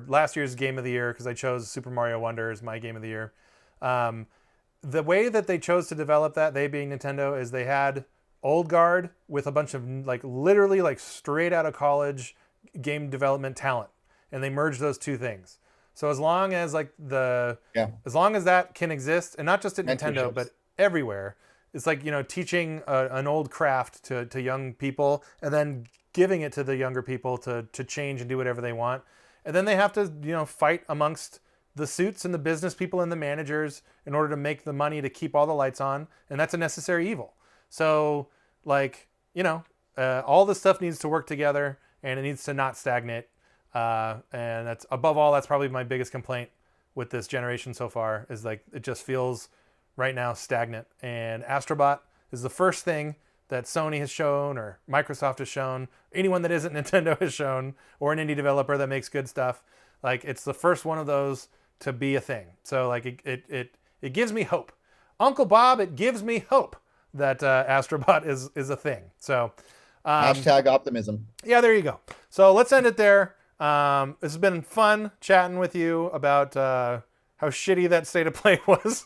last year's Game of the Year, because I chose Super Mario Wonder as my Game of the Year. The way that they chose to develop that, they being Nintendo, is they had old guard with a bunch of literally straight out of college game development talent, and they merged those two things. So as long as as long as that can exist, and not just at Nintendo but everywhere, it's teaching an old craft to young people, and then giving it to the younger people to change and do whatever they want, and then they have to fight amongst the suits and the business people and the managers in order to make the money to keep all the lights on, and that's a necessary evil. So, all this stuff needs to work together, and it needs to not stagnate. And that's, above all, that's probably my biggest complaint with this generation so far, is it just feels right now stagnant. And Astrobot is the first thing that Sony has shown, or Microsoft has shown, anyone that isn't Nintendo has shown, or an indie developer that makes good stuff. It's the first one of those to be a thing. So it gives me hope. Uncle Bob, it gives me hope that Astrobot is a thing. So hashtag optimism. Yeah, there you go. So let's end it there. This has been fun chatting with you about how shitty that State of Play was.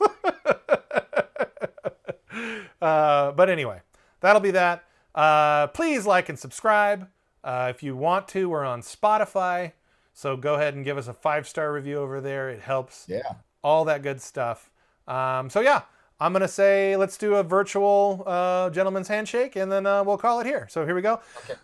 But anyway, that'll be that. Please like and subscribe. If you want to, we're on Spotify. So go ahead and give us a 5-star review over there. It helps. Yeah. All that good stuff. So yeah, I'm going to say let's do a virtual gentleman's handshake, and then we'll call it here. So here we go. Okay.